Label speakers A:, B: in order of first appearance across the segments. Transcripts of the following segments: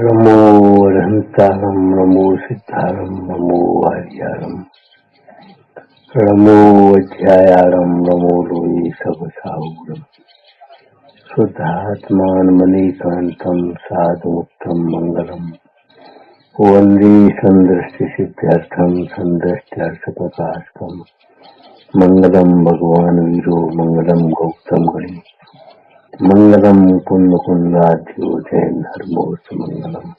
A: नमो अरहंतारं नमो सिद्धारं नमो आर्यारं नमो अध्यायारं नमो लोये सबसाहुरं शुद्धात्मान मणिकान्तं साधुमुक्तं मंगलम वंदे संदृष्टि सिद्ध्यर्थं संदृष्ट्यर्थप्रकाशकं मंगलम भगवान वीरो मंगलम गौतम गणे मंगलम पुण्य पुण्डाध्यो जैन धर्मो सुमंगलम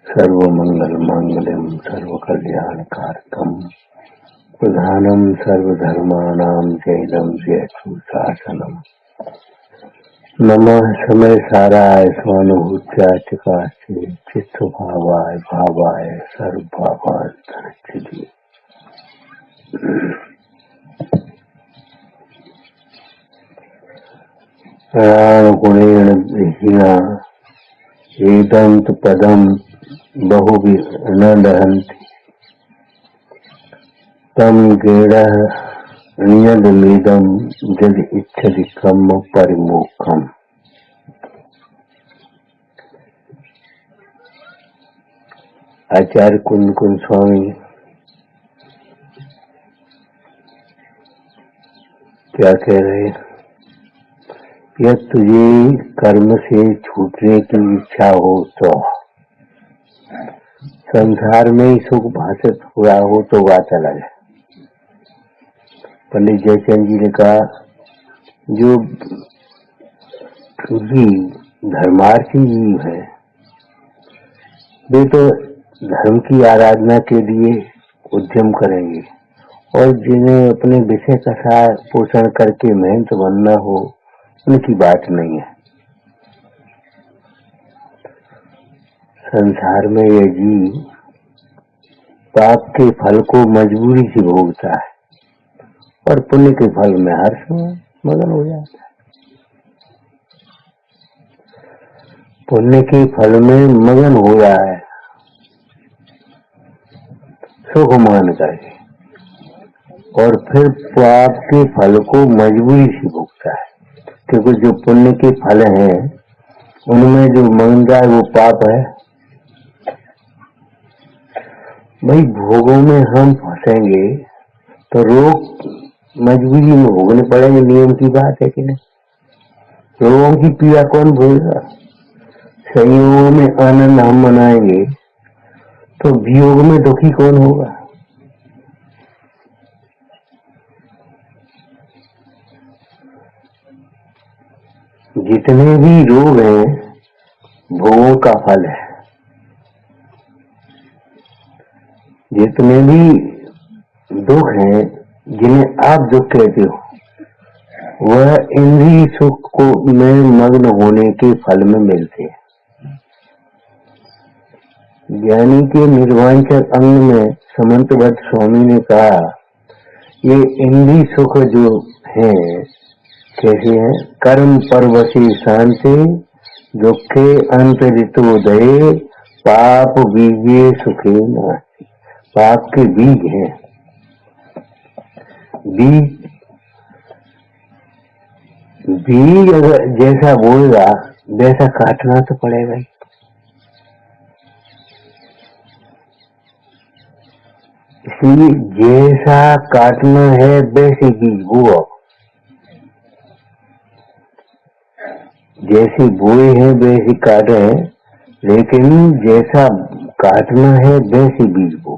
A: सर्वमंगल मांगल्यम सर्वकल्याणकारकम प्रधानम सर्वधर्माणां जैनम जयतु शासनम नमः समय साराय स्वानुभूत्या चकासे चित्त भावाय भावाय सर्वभावाय धनचिति गुणेन विहीना एदं तु पदं बहुभिः न दहन्ति तं गेडः नियतमिदं यदि इच्छति कर्म परिमोक्षम्। आचार्य कुंद कुंद स्वामी क्या कह रहे हैं? यह तुझे कर्म से छूटने की इच्छा हो तो संसार में ही सुख भाषित हुआ हो तो बात अलग है। पंडित जयचंद जी ने कहा जो धर्मार्थी जीव है वे तो धर्म की आराधना के लिए उद्यम करेंगे और जिन्हें अपने विषय का सार पोषण करके मेहनत बनना हो उनकी बात नहीं है। संसार में यह जीव पाप के फल को मजबूरी से भोगता है और पुण्य के फल में हर समय मगन हो जाता है। पुण्य के फल में मगन हो रहा है सुख मान करके और फिर पाप के फल को मजबूरी से भोगता है, क्योंकि जो पुण्य के फल हैं उनमें जो मगन रहा है वो पाप है। भाई भोगों में हम फंसेंगे तो रोग मजबूरी में भोगने पड़ेंगे, नियम की बात है कि नहीं। रोगों की पीड़ा कौन भोगेगा? संयोगों में आनंद हम मनाएंगे तो वियोग में दुखी कौन होगा? जितने भी रोग हैं भोगों का फल है। जितने भी दुख हैं जिन्हें आप दुख कहते हो वह इंद्रिय सुख को में मग्न होने के फल में मिलते हैं। ज्ञानी के निर्वांचक अंग में समंतभट्ट स्वामी ने कहा ये इंद्रिय सुख जो हैं कैसे हैं? कर्म परवशी शांति दुखे अंतरितोदये पाप बीजे सुखे नास्ति। पाप के बीज हैं। बीज अगर जैसा बोएगा वैसा काटना तो पड़ेगा ही। इसलिए जैसा काटना है वैसे बीज बोओ। जैसे बोए हैं वैसे काटे हैं, लेकिन जैसा काटना है वैसे बीज बो।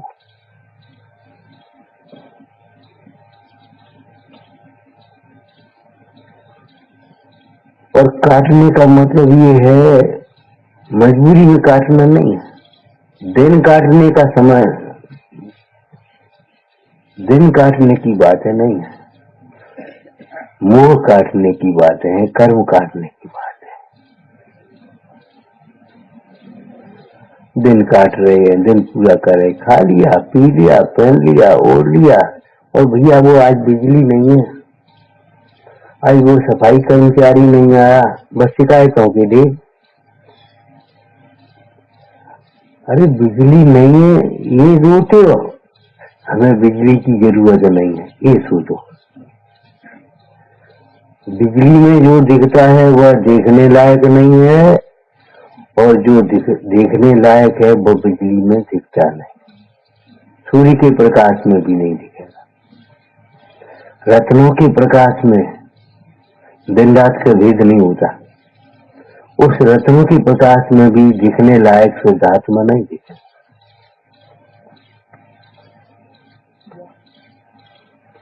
A: और काटने का मतलब ये है मजबूरी में काटना नहीं है। दिन काटने का समय दिन काटने की बातें नहीं है, मोह काटने की बातें हैं, कर्म काटने की बात है। दिन काट रहे हैं, दिन पूरा करे, खा लिया पी लिया पहन लिया ओढ़ लिया और भैया वो आज बिजली नहीं है, आज वो सफाई कर्मचारी नहीं आया, बस शिकायतों के लिए। अरे बिजली नहीं है ये रोते हो, हमें बिजली की जरूरत नहीं है ये सोचो। बिजली में जो दिखता है वह देखने लायक नहीं है और जो देखने लायक है वो बिजली में दिखता नहीं, सूर्य के प्रकाश में भी नहीं दिखेगा, रत्नों के प्रकाश में दिन रात का भेद नहीं होता, उस रत्नों के प्रकाश में भी दिखने लायक शुद्धात्मा नहीं दिखे।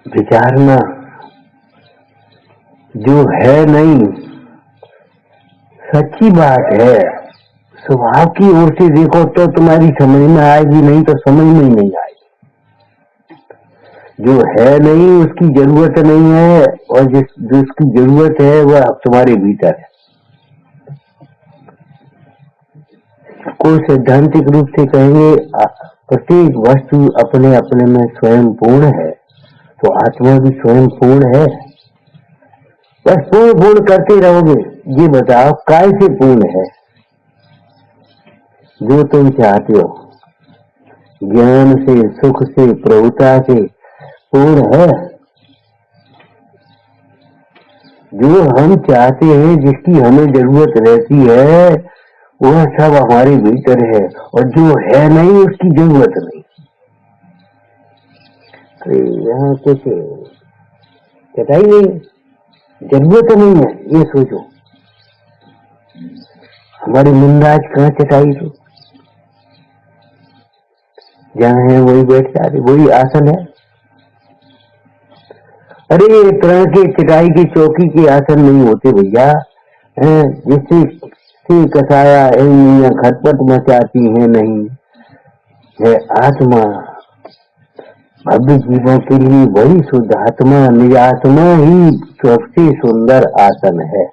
A: विचारना जो है नहीं, सच्ची बात है, स्वभाव की ओर से देखो तो तुम्हारी समझ में आएगी, नहीं तो समझ में ही नहीं आएगी। जो है नहीं उसकी जरूरत नहीं है, और जिसकी जरूरत है वह तुम्हारे भीतर है। कोई सैद्धांतिक रूप से कहेंगे प्रत्येक वस्तु अपने अपने में स्वयं पूर्ण है, तो आत्मा भी स्वयं पूर्ण है। बस पूर्ण करते रहोगे। ये बताओ काय से पूर्ण है? जो तुम चाहते हो, ज्ञान से, सुख से, प्रभुता से पूर्ण है। जो हम चाहते हैं, जिसकी हमें जरूरत रहती है, वह सब हमारे भीतर है, और जो है नहीं उसकी जरूरत नहीं। अरे यहाँ कुछ चटाई नहीं, जरूरत नहीं है, ये सोचो। हमारी मुंडाज कहाँ चटाई थी? जहाँ है वही बैठ जाते, वही आसन है। अरे एक तरह के चटाई की, चौकी के आसन नहीं होते भैया, जिससे कसाया खटपट मचाती है, नहीं है आत्मा। भव्य जीवों के लिए वही शुद्ध आत्मा, निजात्मा ही सबसे सुंदर आसन है।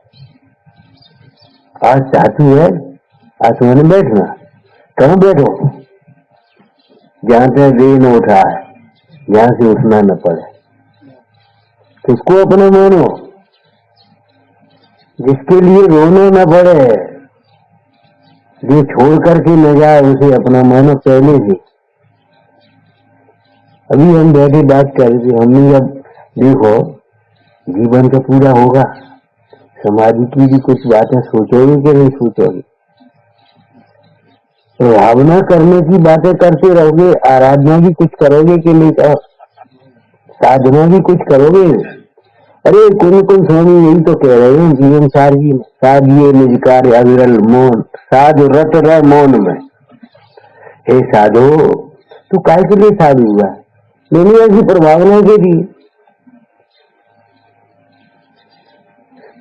A: आज चाहती है आत्मा ने बैठना, कहाँ बैठो? जहाँ से देह न उठा है, जहाँ से उठना न पड़े, किसको अपना मानो? जिसके लिए रोना न पड़े, जो छोड़ करके न जाए, उसे अपना मानो पहले से। अभी हम बैठे बात कर रहे थे, हमने जब देखो जीवन तो पूरा होगा, समाधि की भी कुछ बातें सोचोगे कि नहीं सोचोगे? भावना करने की बातें करते रहोगे, आराधना भी कुछ करोगे कि नहीं, साधना भी कुछ करोगे? अरे कुल स्वामी यही तो कह रहे हैं जीवन सारगी साधिए निज कार्य अविरल मौन, साधु रत रह मौन में। हे साधो, तू काय के लिए साधु हुआ? दुनिया की प्रभावना के लिए।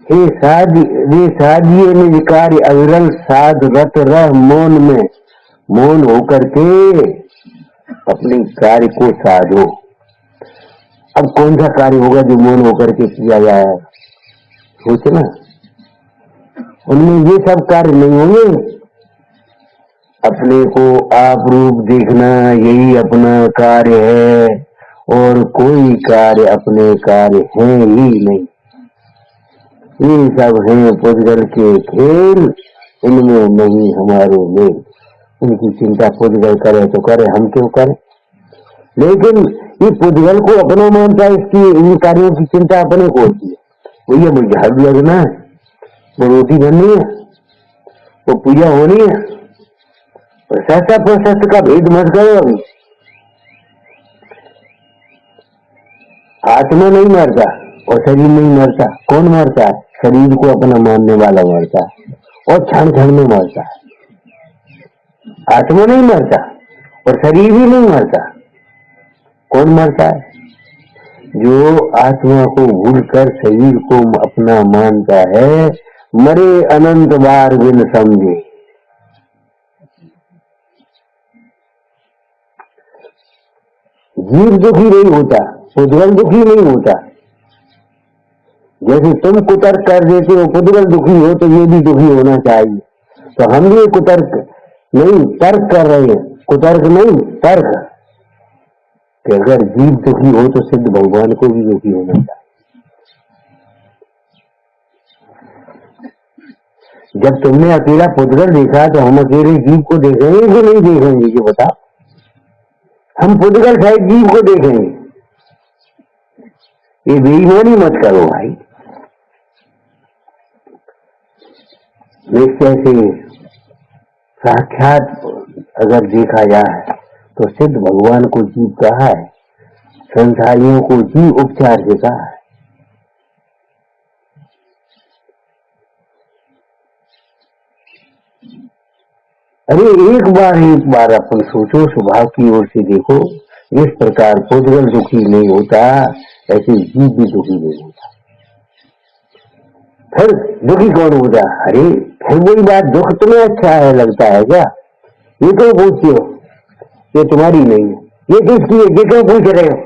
A: हे साधिए निज कार्य अविरल, साध रत रह मौन में। मौन होकर के अपने कार्य को साधो। अब कौन सा कार्य होगा जो मौन होकर के किया जाए? सोचना, उनमें ये सब कार्य नहीं होंगे। अपने को आप रूप देखना यही अपना कार्य है, और कोई कार्य अपने कार्य है ही नहीं। ये सब है पुद्गल के खेल, इनमें नहीं हमारे मेल। इनकी चिंता पुद्गल करे तो करे, हम क्यों करें? लेकिन ये पुद्गल को अपना मानता है, इसकी इन कार्यों की चिंता अपने को होती है। भैया वो झाड़ू लगना है, वो रोटी बननी है, वो पूजा होनी है। प्रशस्त का भेद मत करो। अभी आत्मा नहीं मरता और शरीर नहीं मरता। कौन मरता है? शरीर को अपना मानने वाला मरता है, और क्षण क्षण में मरता है। आत्मा नहीं मरता और शरीर भी नहीं मरता। कौन मरता है? जो आत्मा को भूलकर शरीर को अपना मानता है, मरे अनंत बार बिन समझे। जीव दुखी नहीं होता, पुद्गल दुखी नहीं होता। जैसे तुम कुतर्क कर देते हो, पुद्गल दुखी हो, तो ये भी दुखी होना चाहिए। तो हम भी कुतर्क नहीं, तर्क कर रहे हैं, कुतर्क नहीं, तर्क। कि अगर जीव दुखी हो तो सिद्ध भगवान को भी दुखी होना चाहिए। जब तुमने अकेला पुद्गल देखा, तो हम अकेले जीव को देखेंगे कि नहीं देखेंगे? ये बता। हम पुद्गल शायद जीव को देखेंगे। ये बेईमानी मत करो भाई। निश्चय से साक्षात अगर देखा जाए तो सिद्ध भगवान को जीव कहा है, संसारियों को जीव उपचार से कहा है। अरे एक बार अपन सोचो, स्वभाव की ओर से देखो, इस प्रकार पुद्गल दुखी नहीं होता, ऐसे जीव भी दुखी नहीं होता। फिर दुखी कौन होता? अरे फिर वही बात, दुख तुम्हें अच्छा है लगता है क्या? ये क्यों पूछते हो? ये तुम्हारी नहीं है, ये किसकी है? ये क्यों पूछ रहे हो?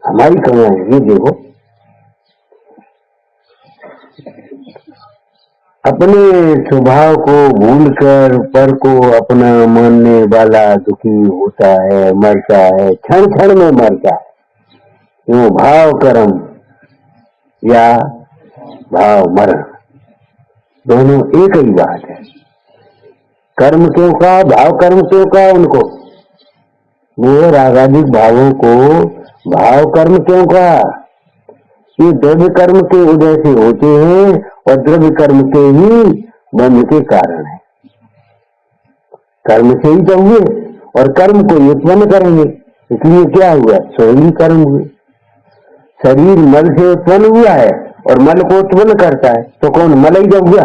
A: हमारी कहाँ है? ये देखो, अपने स्वभाव को भूलकर पर को अपना मानने वाला दुखी होता है, मरता है, क्षण क्षण में मरता है। क्यों? भाव कर्म या भाव मरण, दोनों एक ही बात है। कर्म क्यों कहा, भाव कर्म क्यों कहा उनको? वो रागादिक भावों को भाव कर्म क्यों कहा? ये द्रव्य कर्म के उदय से होते हैं और द्रव्य कर्म के ही बंध के कारण है। कर्म से ही तो हुए और कर्म को उत्पन्न करेंगे, इसलिए क्या हुआ? स्वयं ही कर्म हुए। शरीर मल से उत्पन्न हुआ है और मल को उत्पन्न करता है, तो कौन? मल ही जब हुआ।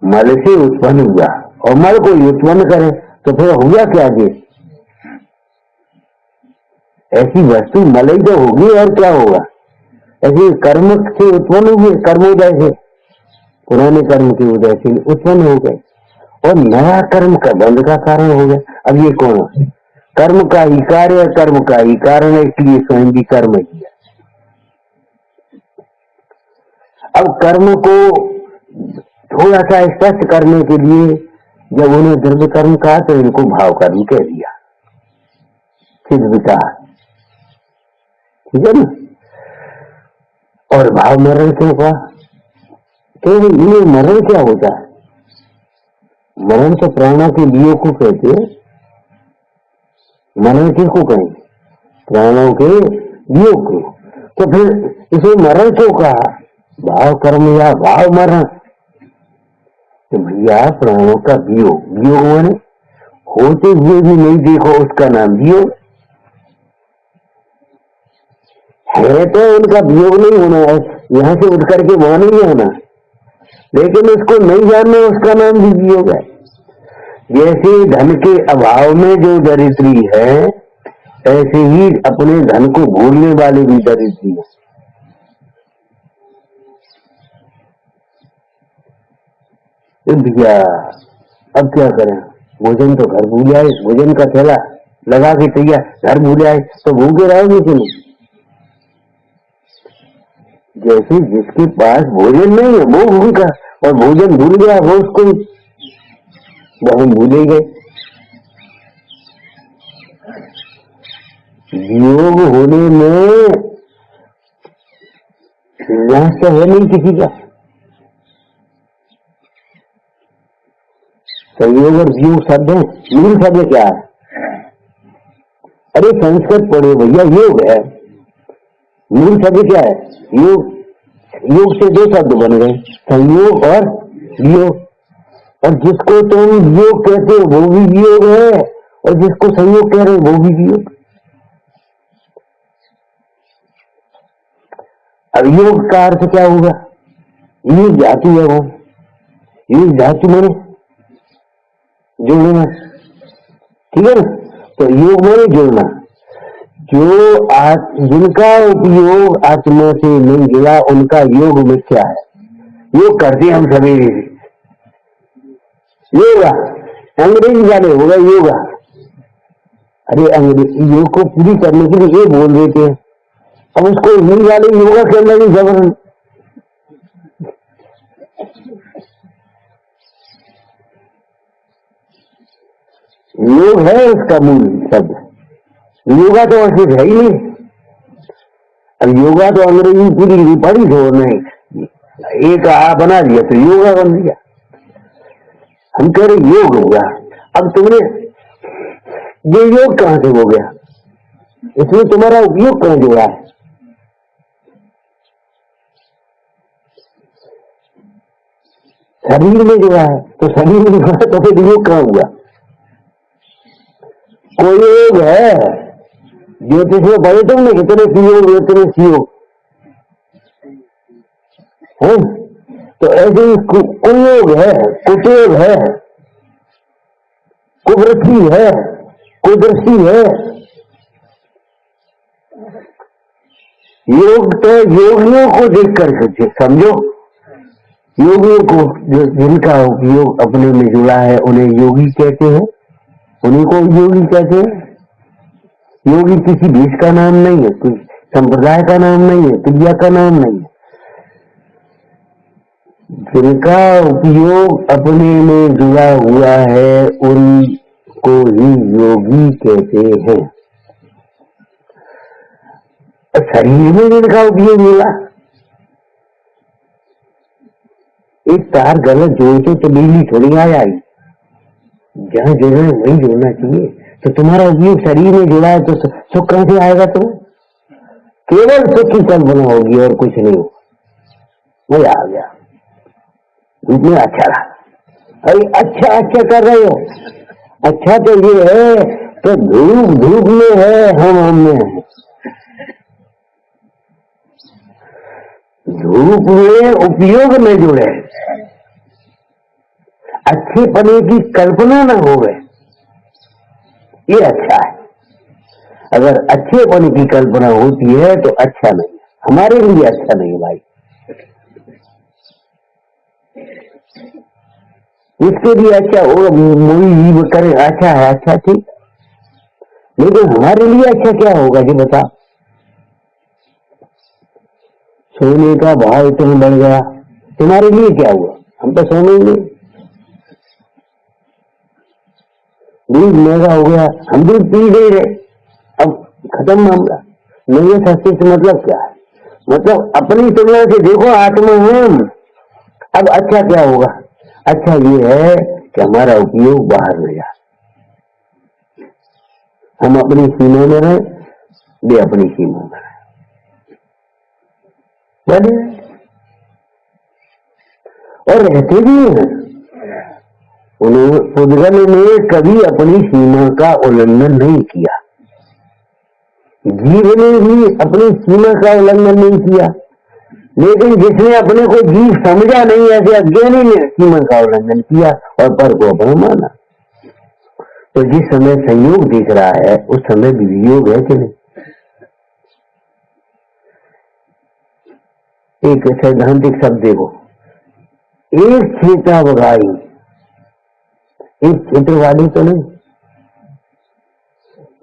A: मल से उत्पन्न हुआ और मल को उत्पन्न करे तो फिर हुआ क्या? जी ऐसी वस्तु मल ही तो होगी और क्या होगा? ऐसे कर्म से उत्पन्न हुए, कर्मोदय से, पुराने कर्म के उदय से उत्पन्न हो गए और नया कर्म का बंध का कारण हो गया। अब ये कौन है? कर्म का ही कार्य, कर्म का ही कारण है, इसलिए स्वयं भी कर्म ही है। अब कर्म को थोड़ा सा स्पष्ट करने के लिए जब उन्हें द्रव्य कर्म कहा तो इनको भाव कर्म कह दिया, सिद्ध विकार, ठीक है ना। और भाव मरण क्यों कहा? ये मरण क्या होता है? मरण तो प्राणों के लिए को कहते हैं। मरण किसको कहेंगे? प्राणों के लिए को। तो फिर इसे मरण क्यों कहा? भाव कर्म या भाव मरण। तो भैया प्राणों का वियोग, वियोग माने होते हुए भी नहीं देखो, उसका नाम वियोग है। तो उनका वियोग नहीं होना है, यहाँ से उठ करके वहां नहीं होना, लेकिन उसको नहीं जानना, उसका नाम भी वियोग है। जैसे धन के अभाव में जो दरिद्री है, ऐसे ही अपने धन को भूलने वाले भी दरिद्री है। भैया अब क्या करें? भोजन तो घर भूल आए, भोजन का थैला लगा के तैयार, घर भूल आए तो भूखे रहोगे कि नहीं? जैसे जिसके पास भोजन नहीं है वो भूखा, और भोजन भूल गया वो उसको हम भूले गए। योग होने में विनाश तो है नहीं किसी का। संयोग और वियोग शब्द है, मूल शब्द क्या है? अरे संस्कृत पढ़े भैया, योग है मूल शब्द। क्या है? योग। योग से दो शब्द बन गए, संयोग और वियोग। और जिसको तुम योग कहते हो वो भी वियोग है, और जिसको संयोग कह रहे हो वो भी वियोग। अब योग का अर्थ क्या होगा? योग धातु है वो, योग धातु मैंने जोड़ना, ठीक है ना। तो योग मैंने जोड़ना, जो जिनका उपयोग आत्मा से नहीं जुड़ा उनका योग मिथ्या है। योग करते हम सवेरे से, योगा अंग्रेजी वाले होगा योगा। अरे अंग्रेजी योग को पूरी करने के लिए ये बोल देते हैं, अब उसको हिंदी वाले योगा करना भी जबरन। योग है उसका मूल शब्द, योगा तो ऐसे है ही नहीं। अब योगा तो अंग्रेजी पूरी पढ़ी छोड़ नहीं, एक आ बना दिया तो योगा बन गया। हम कह रहे योग होगा। अब तुमने ये योग कहां से हो गया? इसमें तुम्हारा उपयोग कहां जोड़ा है? शरीर में जुड़ा है, तो शरीर में जुड़ा तो फिर योग कहाँ हुआ? कोई योग है? ज्योतिष में पढ़े तुमने कितने योग इतने योग है? तो ऐसे ही कुयोग है, कुटेव है, कुवृत्ति है, कुदृष्टि है। योग तो योगियों को देख कर समझो। योगियों को जिनका उपयोग अपने में जुड़ा है उन्हें योगी कहते हैं, उन्हीं को योगी कहते हैं। योगी किसी देश का नाम नहीं है, कोई संप्रदाय का नाम नहीं है, क्रिया का नाम नहीं है। जिनका उपयोग अपने में जुड़ा हुआ है उनको ही योगी कहते हैं। शरीर में जिनका उपयोग मिला, एक तार गलत जोड़ते तो बिजली थोड़ी आ जाएगी, जहां जुड़ना है वहीं जुड़ना चाहिए। तो तुम्हारा उपयोग शरीर में जुड़ा है तो सुख कहां से आएगा? तुम केवल सुख की कल्पना होगी और कुछ नहीं होगा। मजा आ गया, धूप में अच्छा रहा। अरे अच्छा अच्छा कर रहे हो, अच्छा तो ये है तो धूप धूप में है, हम में है। धूप में उपयोग में जुड़े, अच्छे पने की कल्पना न हो गए, ये अच्छा है। अगर अच्छे पने की कल्पना होती है तो अच्छा नहीं है, हमारे लिए अच्छा नहीं है भाई। इसके लिए अच्छा होगा, मूवी करे अच्छा है, अच्छा ठीक, लेकिन हमारे लिए अच्छा क्या होगा जी बता? सोने का भाव इतना बढ़ गया, तुम्हारे लिए क्या हुआ? हम तो सोने ही नहीं। दूध महंगा हो गया, हम दूध पी नहीं रहे, अब खत्म मामला। नहीं सस्ते से मतलब क्या है? मतलब अपनी तुलना से देखो आत्मा हम। अब अच्छा क्या होगा? अच्छा ये है कि हमारा उपयोग बाहर में जाए, हम अपनी सीमा में रहें, वे अपनी सीमा में रहें, और रहते भी हैं। पुद्गल ने कभी अपनी सीमा का उल्लंघन नहीं किया, जीव ने भी अपनी सीमा का उल्लंघन नहीं किया, लेकिन जिसने अपने को जीव समझा नहीं, ऐसे अज्ञानी ने सीमा का उल्लंघन किया और पर को अपना माना। तो जिस समय संयोग दिख रहा है उस समय भी वियोग है कि नहीं? एक सैद्धांतिक शब्द देखो, एक क्षेत्र बगाई, एक क्षेत्र वाली तो नहीं,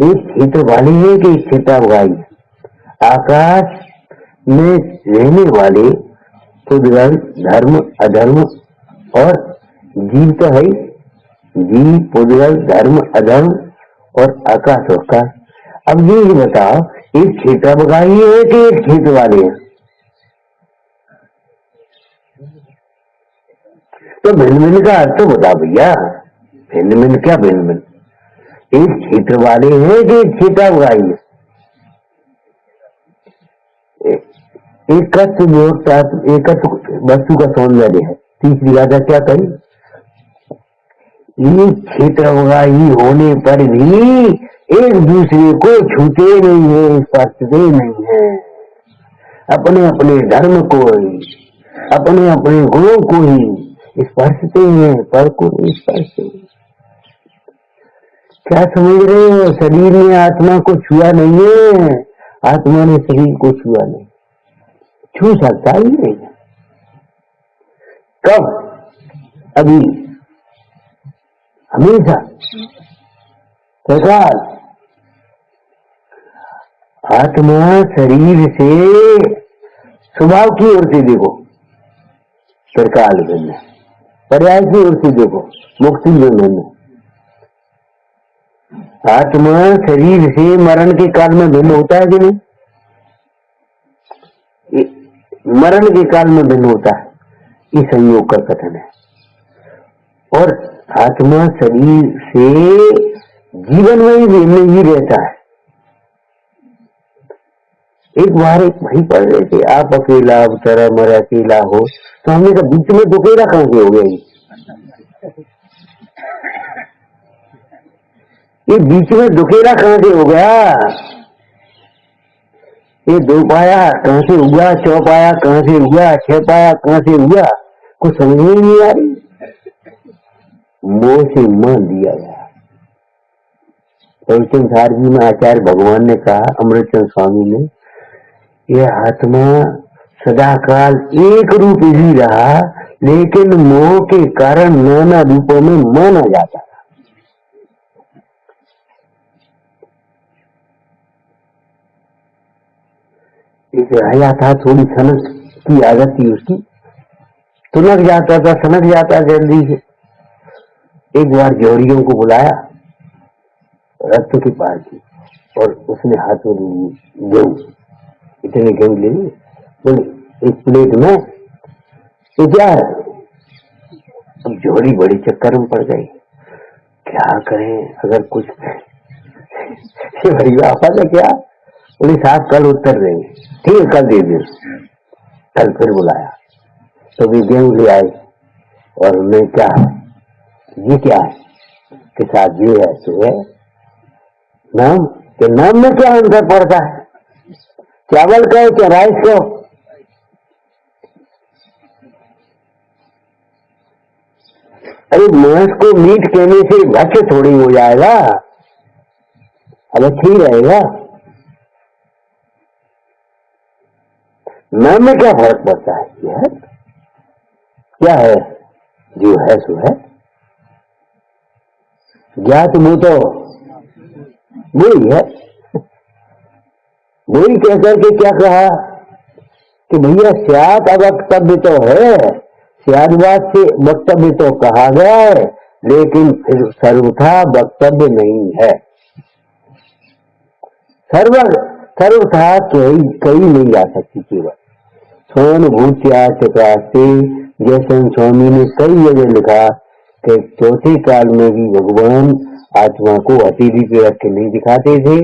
A: एक क्षेत्र वाली है कि एक क्षेत्र बगाई। आकाश में रहने वाले पुद्गल, धर्म अधर्म और जीव तो है, जीव पुद्गल धर्म अधर्म और आकाश अवकाश। अब ये बताओ, एक क्षेत्र बगाई है कि एक क्षेत्र वाले हैं? तो भिन्न भिन्न का अर्थ तो बता भैया, भिन्न भिन्न क्या भिन्न भिन्न? एक क्षेत्र वाले हैं कि एक क्षेत्र बगाई है? एकत्व वस्तु का सौंदर्य है। तीसरी बात क्या कही? एक क्षेत्र ही होने पर भी एक दूसरे को छूते नहीं है, स्पर्शते नहीं है, अपने अपने धर्म को ही, अपने अपने गुणों को ही स्पर्शते हैं, पर को नहीं स्पर्शते। क्या समझ रहे हो? शरीर ने आत्मा को छुआ नहीं है, आत्मा ने शरीर को छुआ नहीं, छू सकता ही नहीं। कब? अभी, हमेशा। प्रकाश आत्मा शरीर से स्वभाव की ओर से देखो प्रकाल भिन्न, पर्याय की ओर से देखो मुक्ति भिन्न। आत्मा शरीर से मरण के काल में भिन्न होता है कि नहीं? मरण के काल में भिन्न होता है, ये संयोग का कथन है। और आत्मा शरीर से जीवन में ही भिन्न ही रहता है। एक बार एक भाई पढ़ रहे थे, आप अकेला बेचारा मरा अकेला हो, तो हमने कहा बीच में दुकेला कहां से हो गया? ये बीच में दुकेला कहां से हो गया? ये दो पाया कहां से हुआ, चौपाया कहां से हुआ, छह पाया कहां से हुआ, कुछ समझ में नहीं आ रही। मोह से मान दिया गया। संसार जी में आचार्य भगवान ने कहा, अमृतचंद स्वामी ने, यह आत्मा सदाकाल एक रूप ही रहा, लेकिन मोह के कारण नाना रूपों में माना जाता था। एक राजा था, थोड़ी सनक की आदत थी उसकी, तुनक जाता था, सनक जाता जल्दी से। एक बार जोड़ियों को बुलाया रथ के पास की, और उसने हाथ में ली गेहूं, इतने गेहूं ले लिए, बोले एक प्लेट में तो क्या है? अब जोड़ी बड़ी चक्कर में पड़ गई, क्या करें अगर कुछ बड़ी आफत है क्या? बोले साहब कल उतर रहे, ठीक है कल दे दे। कल फिर बुलाया तो भी गेहूं ले आए, और मैं क्या है ये क्या है कि साहब ये है सो है नाम के नाम में क्या अंतर पड़ता है? चावल का क्या राइस का? अरे मांस को मीट कहने से भक्ष्य थोड़ी हो जाएगा, अब ठीक रहेगा। नाम में क्या फर्क पड़ता है? यह क्या है? जो है सो है, ज्ञात वो तो वही है। वही कहकर के क्या कहा कि भैया स्यात अवक्तव्य तो है, स्यादवाद से वक्तव्य तो कहा गया है, लेकिन फिर सर्वथा वक्तव्य नहीं है। सर्वथा कही नहीं जा सकती केवल स्वानुभूत्या चक्रास्ते। जैसे स्वामी ने कई जगह लिखा कि चौथे काल में भी भगवान आत्मा को हथेली पे रख के नहीं दिखाते थे,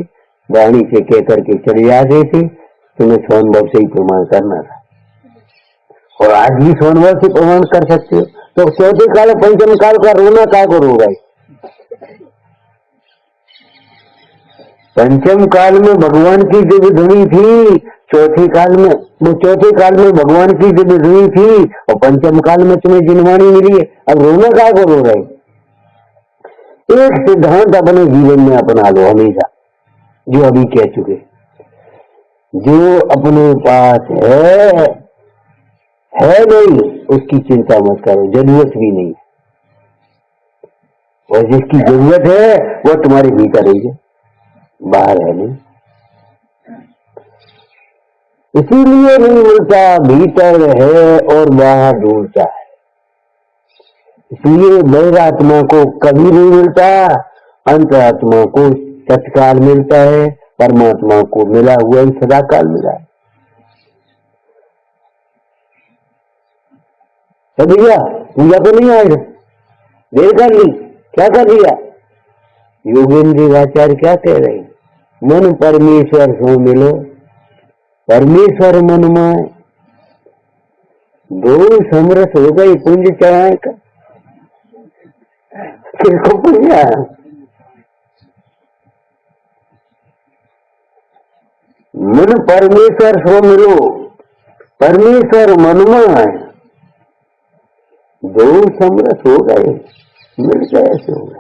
A: वाणी से कह करके चले जाते थे। तुम्हें स्वानुभव से ही प्रमाण करना था, और आज भी स्वानुभव से प्रमाण कर सकते हो। तो चौथे काल पंचम काल का रोना क्या को रो गए? पंचम काल में भगवान की दिव्य धुनी थी, चौथे काल में भगवान की दिव्य धुनी थी, और पंचम काल में तुम्हें जिनवाणी मिली है, अब रोना क्या को रो रहे? एक सिद्धांत अपने जीवन में अपना लो हमेशा, जो अभी कह चुके, जो अपने पास है नहीं उसकी चिंता मत करो, जरूरत भी नहीं, और जिसकी जरूरत है वो तुम्हारे भीतर ही है, बाहर है नहीं। इसीलिए नहीं मिलता, भीतर है और बाहर ढूंढता है। इसलिए बहिरात्मा को कभी नहीं मिलता, अंतरात्मा को तत्काल मिलता है, परमात्मा को मिला हुआ ही सदाकाल मिला है। तो भैया पूजा तो नहीं आएगा, देर कर ली, क्या कर लिया? योगेंद्राचार्य क्या कह रहे हैं? मन परमेश्वर सो मिलो, परमेश्वर मन में दो समरस हो गई, पुंज चढ़ाए का किसको पुंजा? मन परमेश्वर सो मिलो, परमेश्वर मन में दो समरस हो गए, मिल गए, ऐसे हो गए,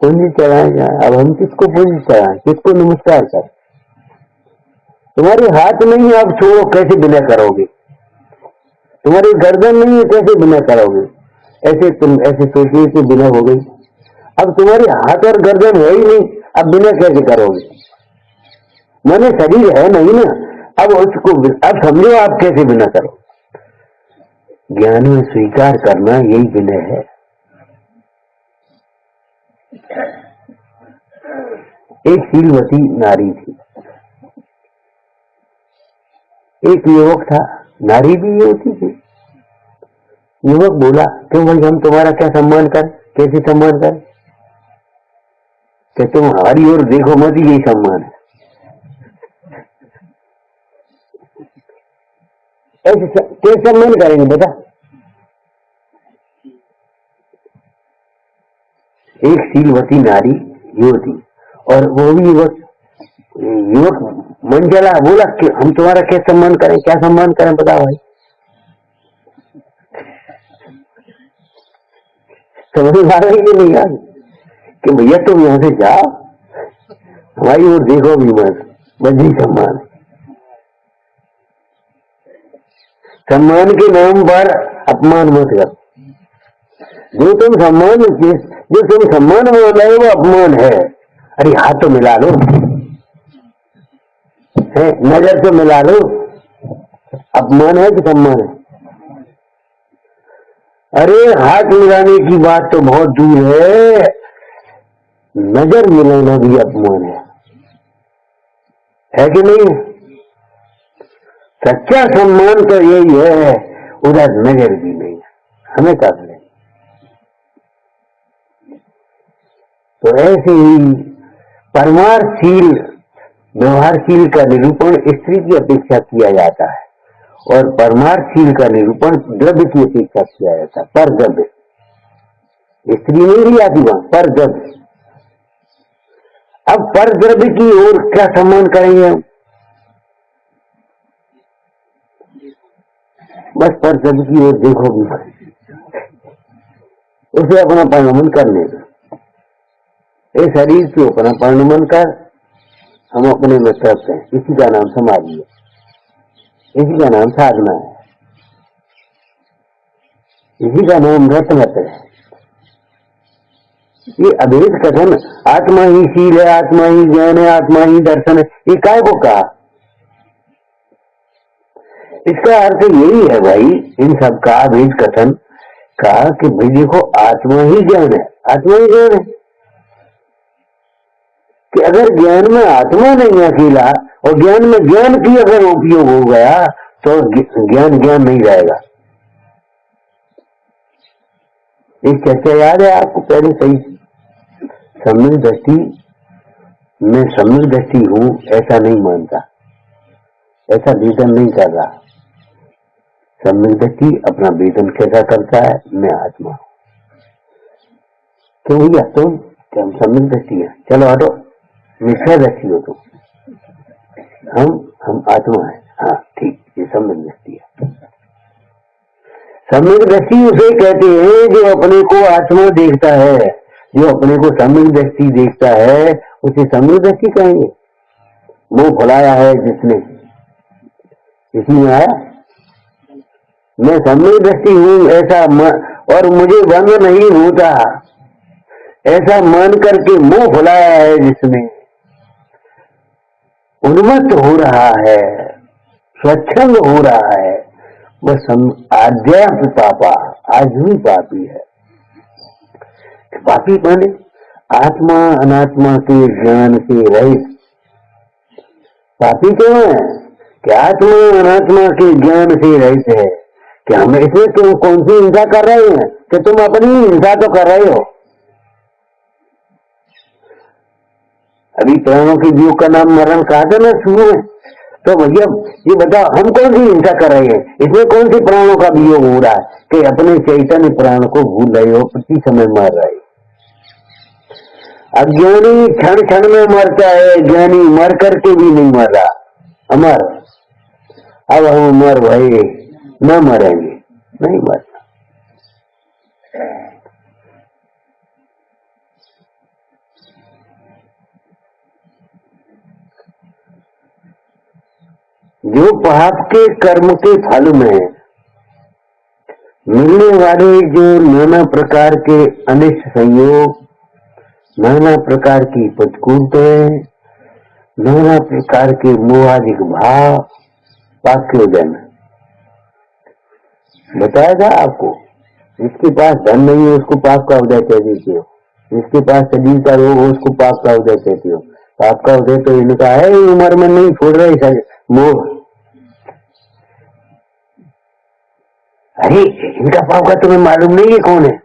A: पुंज चढ़ाए जाए। अब हम किसको पुंज चढ़ाए, किसको नमस्कार करें? तुम्हारे हाथ नहीं है, अब छोड़ो, कैसे विनय करोगे? तुम्हारी गर्दन नहीं है, कैसे विनय करोगे? ऐसे सोचने से विनय हो गई। अब तुम्हारे हाथ और गर्दन है ही नहीं, अब विनय कैसे करोगे? माने शरीर है नहीं ना, अब उसको अब समझो आप कैसे विनय करो। ज्ञान में स्वीकार करना यही विनय है। एक शीलवती नारी थी, एक युवक था, नारी भी होती थी। युवक बोला, क्यों भाई हम तुम्हारा क्या सम्मान करें, कैसे सम्मान करें? कि तुम हमारी ओर देखो मत, यही सम्मान है। ऐसे क्या सम्मान करेंगे बता? एक शीलवती नारी युवती, और वो भी युवक मन चला बोला कि हम तुम्हारा क्या सम्मान करें, क्या सम्मान करें बताओ भाई। समझ में आ रही है कि नहीं यार, कि भैया तुम यहाँ से जाओ, हमारी ओर देखो भी मत, बस ही सम्मान। सम्मान के नाम पर अपमान मत कर। जो तुम सम्मान मान रहे हो वो अपमान है। अरे हाथ तो मिला लो, है नजर तो मिला लो, अपमान है कि सम्मान है? अरे हाथ मिलाने की बात तो बहुत दूर है, नजर मिलाना भी अपमान है कि नहीं? सच्चा सम्मान तो यही है, उधर नजर भी नहीं है, हमें क्या करें। तो ऐसे ही परमार्थशील व्यवहारशील का निरूपण स्त्री की अपेक्षा किया जाता है, और परमार्थशील का निरूपण द्रव्य की अपेक्षा किया जाता है। पर द्रव्य, स्त्री नहीं रही आती वहां, पर द्रव्य। अब पर द्रव्य की ओर क्या सम्मान करेंगे हम? बस पर द्रव्य की ओर देखो भी, उसे अपना परिणमन करने दो। इस शरीर से अपना परिणमन कर, हम अपने में करते हैं। इसी का नाम समाधि है, इसी का नाम साधना है, इसी का नाम रत्नत है। ये अभेद कथन आत्मा ही शील है, आत्मा ही ज्ञान है, आत्मा ही दर्शन है, ये काय को कहा? इसका अर्थ यही है भाई इन सब का अभेद कथन का कि भाई देखो आत्मा ही ज्ञान है, आत्मा ही ज्ञान है। कि अगर ज्ञान में आत्मा नहीं अकेला और ज्ञान में ज्ञान की अगर उपयोग हो गया तो ज्ञान ज्ञान नहीं रहेगा। एक चर्चा याद है आपको पहले सही? सम्यक दृष्टि, मैं सम्यक दृष्टि हूं ऐसा नहीं मानता, ऐसा वेदन नहीं कर रहा। सम्यक दृष्टि अपना वेदन कैसा करता है, मैं आत्मा हूं। क्यों भैया तुम क्या हम सम्यक दृष्टि है? चलो हटो, मिथ्या दृष्टि हो तुम, हम आत्मा है। हाँ ठीक, ये सम्यक दृष्टि है। सम्यक दृष्टि उसे कहते हैं जो अपने को आत्मा देखता है, जो अपने को सम्यक दृष्टि देखता है उसे सम्यक दृष्टि कहेंगे। मुंह फुलाया है जिसने, इसमें आया मैं सम्यक दृष्टि हूं ऐसा और मुझे बंद नहीं होता ऐसा मान करके मुंह फुलाया है जिसने, उन्मत्त हो रहा है, स्वच्छंद हो रहा है, बस हम आध्यात्म पापा, आज भी पापी है। पापी माने आत्मा अनात्मा के ज्ञान से रहित। पापी क्यों है? कि आत्मा अनात्मा के ज्ञान से रहित है। कि हम इसमें तुम कौन सी हिंसा कर रहे हैं? कि तुम अपनी हिंसा तो कर रहे हो। अभी प्राणों के जीव का नाम मरण कहा था ना शुरू में, तो भैया ये बताओ हम कौन सी हिंसा कर रहे हैं? इसमें कौन सी प्राणों का वियोग हो रहा है कि अपने चैतन्य प्राण को भूल रहे हो, प्रति समय मर रहे हो। अज्ञानी क्षण क्षण में मरता है, ज्ञानी मर करके भी नहीं मर रहा, अमर। अब हम अमर भाई न मरेंगे, नहीं मरना। जो पाप के कर्म के फल में मिलने वाले जो नाना प्रकार के अनिष्ट संयोग, नाना प्रकार की प्रतिकूलताएं, नाना प्रकार के मोहादिक भाव, पाप के उदय में बताया था आपको। जिसके पास धन नहीं है उसको पाप का उदय कह देते हो, जिसके पास शरीर का रोग हो उसको पाप का उदय कहते हो। पाप का उदय तो इनका है, उम्र में नहीं छोड़ रहे मोह। अरे इनका पाप का तुम्हें मालूम नहीं है कौन है?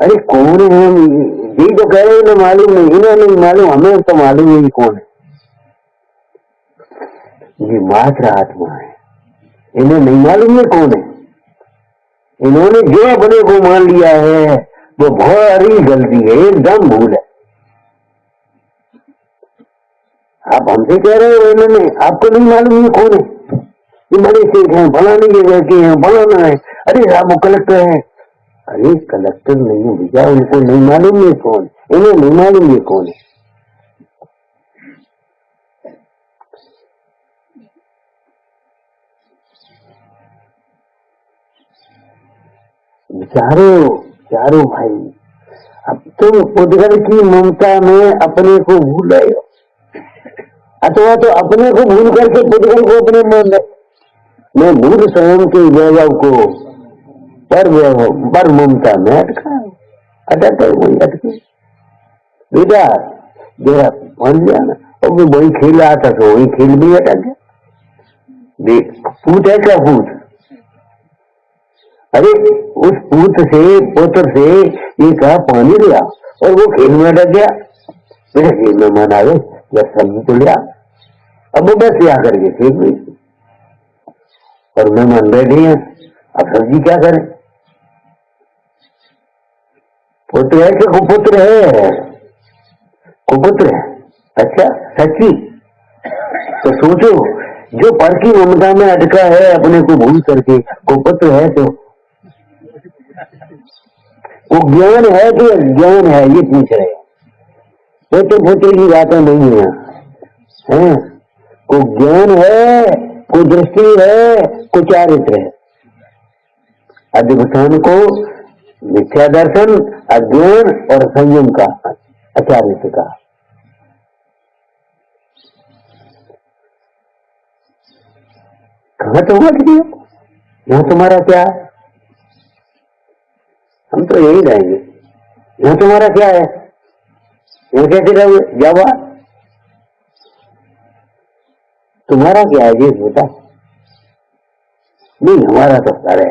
A: अरे कौन है हम? यही तो कह रहे हैं, मालूम नहीं, इन्हें नहीं मालूम, हमें तो मालूम है कौन है। ये मात्र आत्मा है, इन्हें नहीं मालूम है कौन है। इन्होंने जो अपने को मान लिया है वो भारी गलती है, एकदम भूल है। आप हमसे कह रहे हो इन्होंने, आपको नहीं मालूम ये कौन है। ये बड़े शेख हैं, फलाने जगह के हैं, फलाना है। अरे साहब वो कलेक्टर है। अरे कलेक्टर नहीं है भैया, उनको नहीं मालूम ये कौन, इन्हें नहीं मालूम ये कौन है। चारों भाई, अब तुम उद्गर की ममता में अपने को भूल रहे हो, अथवा तो अपने को भूल करके पुद्गल को अपने मान रहे। मैं भूल स्वयं के वैभव को पर ममता में अटक वही अटके। बेटा जरा मान लिया ना, और वो वही खेल रहा था तो वही खेल भी अटक गया। पूत है क्या पूत? अरे उस पूत से पुत्र से ये कहा पानी लिया और वो खेल में अटक गया। मेरे खेल में मन आ गए, जब सब्जी तो लिया, अब वो बस लिया करके फेंक गई और मेहमान बैठे हैं, अब सब्जी क्या करें? पुत्र है कि कुपुत्र है? कुपुत्र है। अच्छा सच्ची? तो सोचो, जो पर की ममता में अटका है अपने को भूल करके, कुपुत्र है तो वो ज्ञान है कि अज्ञान है, ये पूछ रहे हैं। पुत्र पुत्र की बातें नहीं है, को ज्ञान है, को दृष्टि है, को चारित्र है। अधिष्ठान को मिथ्या दर्शन, अज्ञान और संयम का, अचारित्र का। कहाँ तो मत दियो, यहाँ तुम्हारा क्या है? हम तो यही रहेंगे, यहाँ तुम्हारा क्या है? यहाँ कैसे रहोगे? जावा तुम्हारा क्या है ये बेटा? नहीं हमारा तो घर है,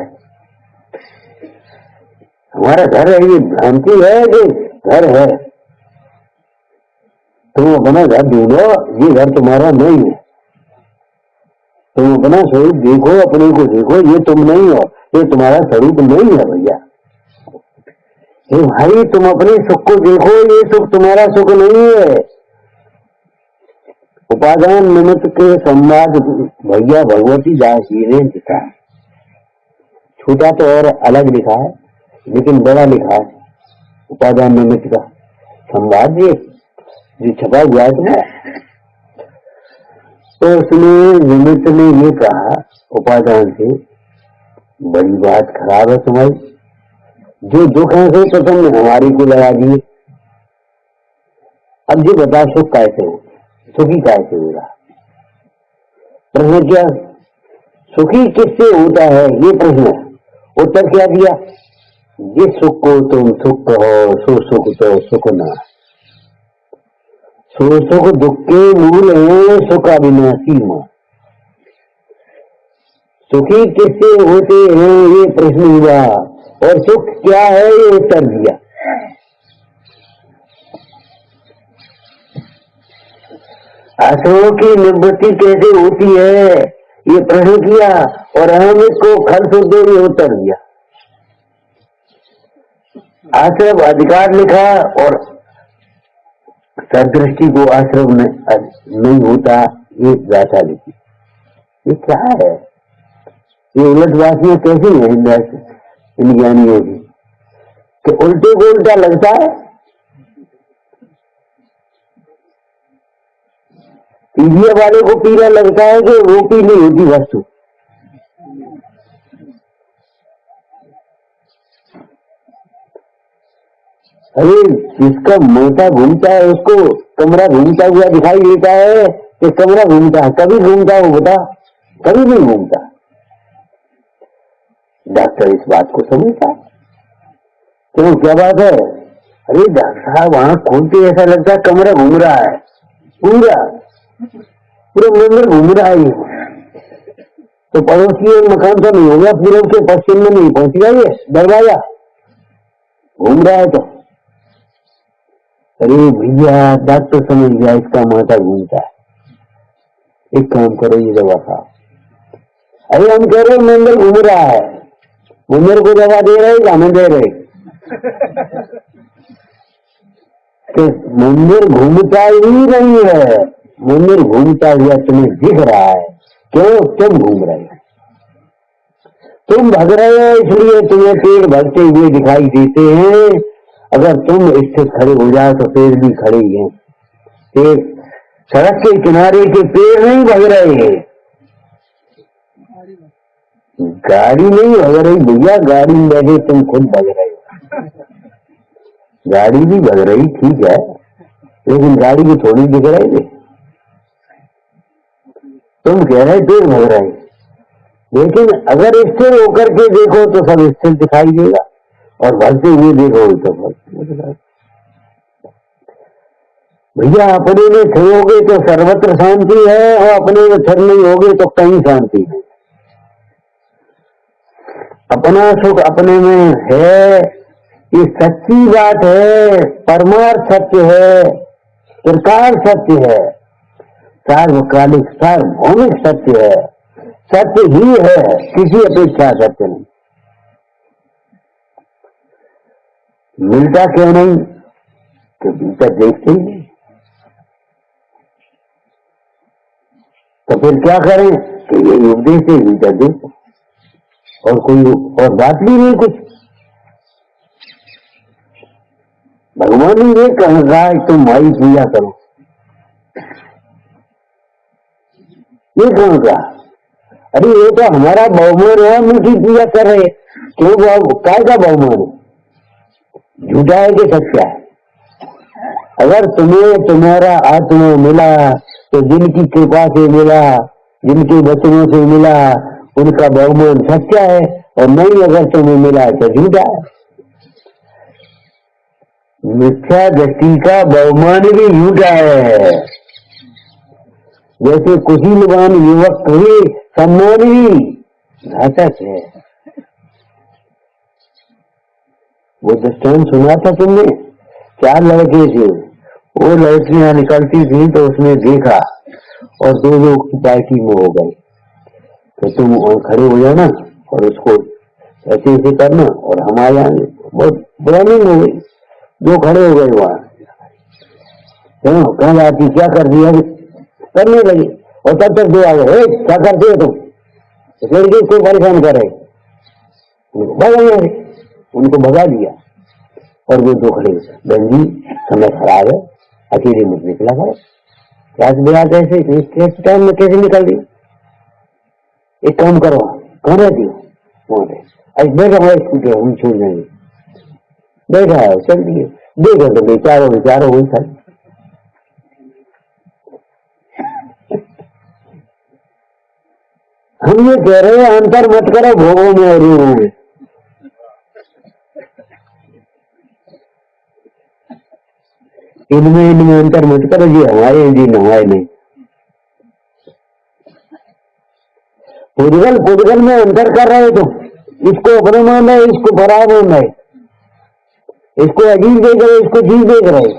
A: हमारा घर है। ये भ्रांति है कि घर है, तुम अपना घर ढूंढो, ये घर तुम्हारा नहीं है। तुम अपना स्वरूप देखो, अपने को देखो, ये तुम नहीं हो, ये तुम्हारा स्वरूप नहीं है भैया। ये भाई तुम अपने सुख को देखो, ये सुख तुम्हारा सुख नहीं है। उपादान निमित्त के संवाद भैया भगवती दास जी ने लिखा है, छोटा तो और अलग लिखा है लेकिन बड़ा लिखा है। उपादान निमित्त का संवाद ये जो छपा हुआ है, तो उसमें निमित्त ने ये कहा उपादान से, बड़ी बात खराब है तुम्हारी, जो दुख है से तो तुमने हमारी को लगा दिए। अब जो बता सुख कैसे हो, सुखी कैसे हो रहा? प्रश्न क्या, सुखी किससे होता है ये प्रश्न है। उत्तर क्या दिया, जिस सुख को तुम सुख कहो सो सुख तो सुख ना, सो सुख दुख के मूल है, सुख अविनाशी मां। सुखी किससे होते हैं ये प्रश्न हुआ, और सुख क्या है ये उत्तर दिया। आश्रमों की निवृत्ति कैसे होती है ये प्रश्न किया, और हम इसको खल शुद्ध में उत्तर दिया। आश्रम अधिकार लिखा और सदृष्टि को आश्रम में नहीं होता ये गाथा लिखी। ये क्या है? ये उलटवासियां कैसी है इन ज्ञानियों की, कि उल्टे को उल्टा लगता है। पीलिया वाले को पीला लगता है कि वो पीली होती वस्तु। अरे जिसका मोटा घूमता है उसको कमरा घूमता हुआ दिखाई देता है कि कमरा घूमता है, कभी घूमता हो बता? कभी नहीं घूमता। डॉक्टर इस बात को समझता है, क्यों क्या बात है? अरे डॉक्टर साहब वहां खोलते ऐसा लगता है कमरा घूम रहा है, पूरा मंदिर घूम रहा है। तो पड़ोसी मकान तो नहीं होगा, पूर्व से पश्चिम में नहीं पहुंच गया ये दरवाजा, घूम रहा है तो अरे भैया डॉक्टर समझ गया इसका माथा घूमता है, एक काम करो ये दवा खाओ। अरे हम कह रहे मंदिर घूम रहा है, मंदिर को दवा दे रहे कि हमें दे रहे? तो मंदिर घूमता ही नहीं है, मंदिर घूमता हुआ तुम्हें दिख रहा है। क्यों? तुम घूम रहे हो, तुम भग रहे हो, इसलिए तुम्हें पेड़ भगते हुए दिखाई देते हैं। अगर तुम स्थिर खड़े हो जाओ तो पेड़ भी खड़े ही हैं। पेड़ सड़क के किनारे के पेड़ नहीं भग रहे हैं, गाड़ी नहीं भग रही भैया, गाड़ी में बैठे तुम खुद भग रहे हो। गाड़ी भी भग रही ठीक है, लेकिन गाड़ी को थोड़ी दिख रही है। तुम कह रहे पेड़ भग रहे, लेकिन अगर स्थिर होकर के देखो तो सब स्थिर दिखाई देगा, और भगते हुए देखो तो भगते। भैया अपने में ठहरोगे तो सर्वत्र शांति है, और अपने में ठहर नहीं होगे तो कहीं शांति नहीं। अपना सुख अपने में है, ये सच्ची बात है, परमार्थ सत्य है, प्रकार सत्य है, सार्वकालिक सार्वभौमिक सत्य है, सत्य ही है, किसी अपेक्षा सत्य नहीं। मिलता क्यों नहीं? तो भीतर देखते ही नहीं। तो फिर क्या करें कि ये उपदेश से भीतर देखो, और कोई और बात भी नहीं कुछ। भगवान ने ये कहा तुम माई पूजा करो, ये कौन कहा? अरे ये तो हमारा बहुमान है, हम उनकी पूजा कर रहे। क्यों? काय का बहुमान है? झूठा है कि सच्चा है? अगर तुम्हें तुम्हारा आत्मा मिला तो जिनकी कृपा से मिला, जिनके वचनों से मिला, उनका बहुमान सच्चा है, और नहीं अगर तुम्हें मिला तो झूठा है। मिथ्या दृष्टि का बहुमान भी झूठा है। जैसे कुशीलवान युवक कहे सम्मान भी घातक है। वो दृष्टांत सुना था तुमने, 4 लड़के थे, वो लड़कियां निकलती थी तो उसने देखा और 2 लोग की पार्टी में हो गए। तो तुम खड़े हो जाना और उसको ऐसे ऐसे करना, और हम आ जाएंगे। बहुत प्लानिंग हो गई, 2 खड़े हो गए वहां। कहाँ जाती, क्या कर दिया, करने लगे, और तब तक 2 आ गए, क्या करते हो तुम? लड़की को परेशान कर रहे, उनको भगा दिया। और वो 2 खड़े, बहन जी समय खराब है, अकेले मत निकला करो। रात बिरात ऐसे टाइम में कैसे निकल दी? एक काम करो, कहाँ रहती हो? वहां पे आज बैठा हुआ स्कूटर, हम छोड़ जाएंगे। बैठा है, चल दिए, देखो तो बेचारो हुई सारी। हम ये कह रहे हैं अंतर मत करो भोगों में और रूपों में। इनमें अंतर मत करो, जी हमारे जी हमारे नहीं। पुद्गल में अंतर कर रहे तो इसको अपने मान रहे, इसको बड़ा मान रहे, इसको अजीब देख रहे, इसको जीव देख रहे।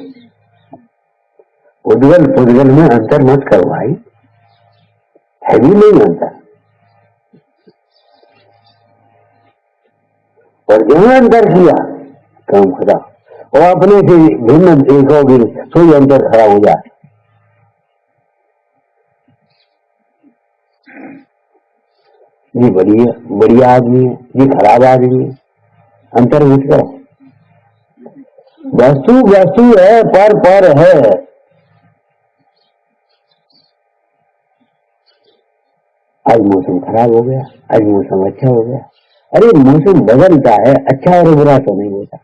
A: पुद्गल में अंतर मत करो भाई, है भी नहीं अंतर। और जहां अंतर किया काम खराब, और अपने से भिन्न देखोगे तो ही अंतर खराब हो जाए। ये बढ़िया आदमी है, ये खराब आदमी है, अंतर मत करो। वस्तु है, पर है। आज मौसम खराब हो गया, आज मौसम अच्छा हो गया। अरे मौसम बदलता है, अच्छा और बुरा तो नहीं होता।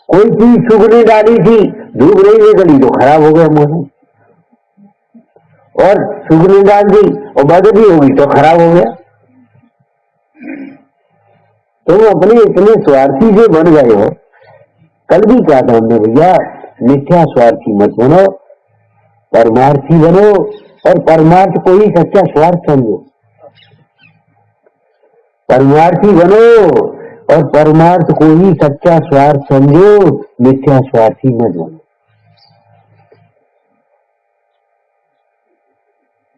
A: कोई चीज सूखने डाली थी, धूप नहीं निकली तो खराब हो गया मौसम, और सूखने डाल दी और बदली होगी तो खराब हो गया। तुम अपने इतने स्वार्थी से बन गए हो। कल भी कहा था हमने भैया, मिथ्या स्वार्थी मत बनो, परमार्थी बनो, और परमार्थ को ही सच्चा स्वार्थ समझो। परमार्थी बनो और परमार्थ को ही सच्चा स्वार्थ समझो, मिथ्या स्वार्थी मत बनो।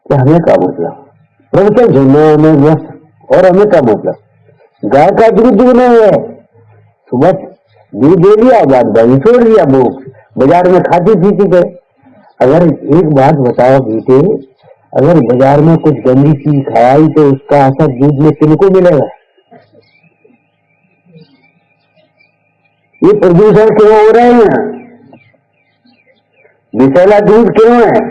A: हमें क्या मतलब प्रवचन सुनना हमें बस, और हमें क्या मतलब? गाय का दूध नहीं है तो बस दूध दे दिया, बाद दही छोड़ दिया, वो बाजार में खाती पीती गए। अगर एक बात बताओ बेटे, अगर बाजार में कुछ गंदी चीज खाई तो उसका असर दूध में किनको मिलेगा? ये प्रदूषण क्यों हो रहे हैं? विषैला दूध क्यों है?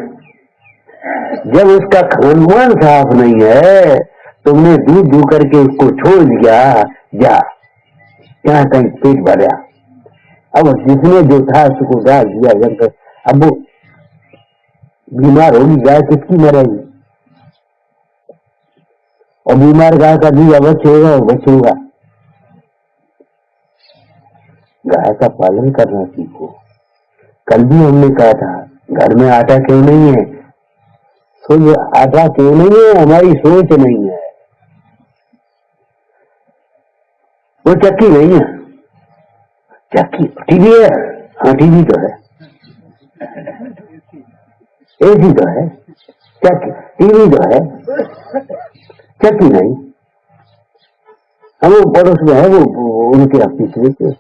A: जब उसका खानपान साफ नहीं है, तुमने दूध दू करके उसको छोड़ दिया, जा यहाँ कहीं पेट भरा। अब जिसने जो था उसको डाल दिया जब, अब वो बीमार होगी गाय, किसकी मरेगी? और बीमार गाय का दूध अवश्य होगा, अवश्य होगा। गाय का पालन करना सीखो। कल भी हमने कहा था, घर में आटा क्यों नहीं है? सोच, आटा क्यों नहीं है? हमारी सोच नहीं है। वो चक्की नहीं है, चक्की टीवी है, हाँ टीवी तो है, एसी तो है, चक्की टीवी तो है, चक्की नहीं। हम पड़ोस में है, वो उनके पिछले से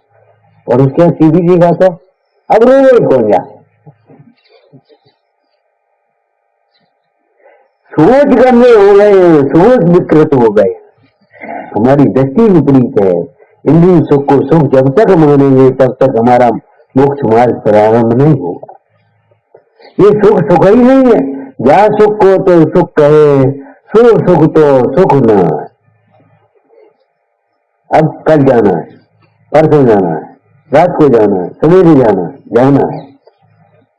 A: और उसके टीवी देखा तो अब रोए कौन जा? सोच गंदे हो गए, सोच विकृत हो गए, हमारी दृष्टि विपरीत है। इंद्रिय सुख को सुख जब तक मानेंगे तब तक हमारा मोक्ष मार्ग प्रारंभ नहीं होगा। ये सुख सुख ही नहीं है, जहाँ सुख को तो सुख कहे, सुख तो सुख न है। अब कल जाना है, परसों जाना है, रात को जाना है, सवेरे जाना है।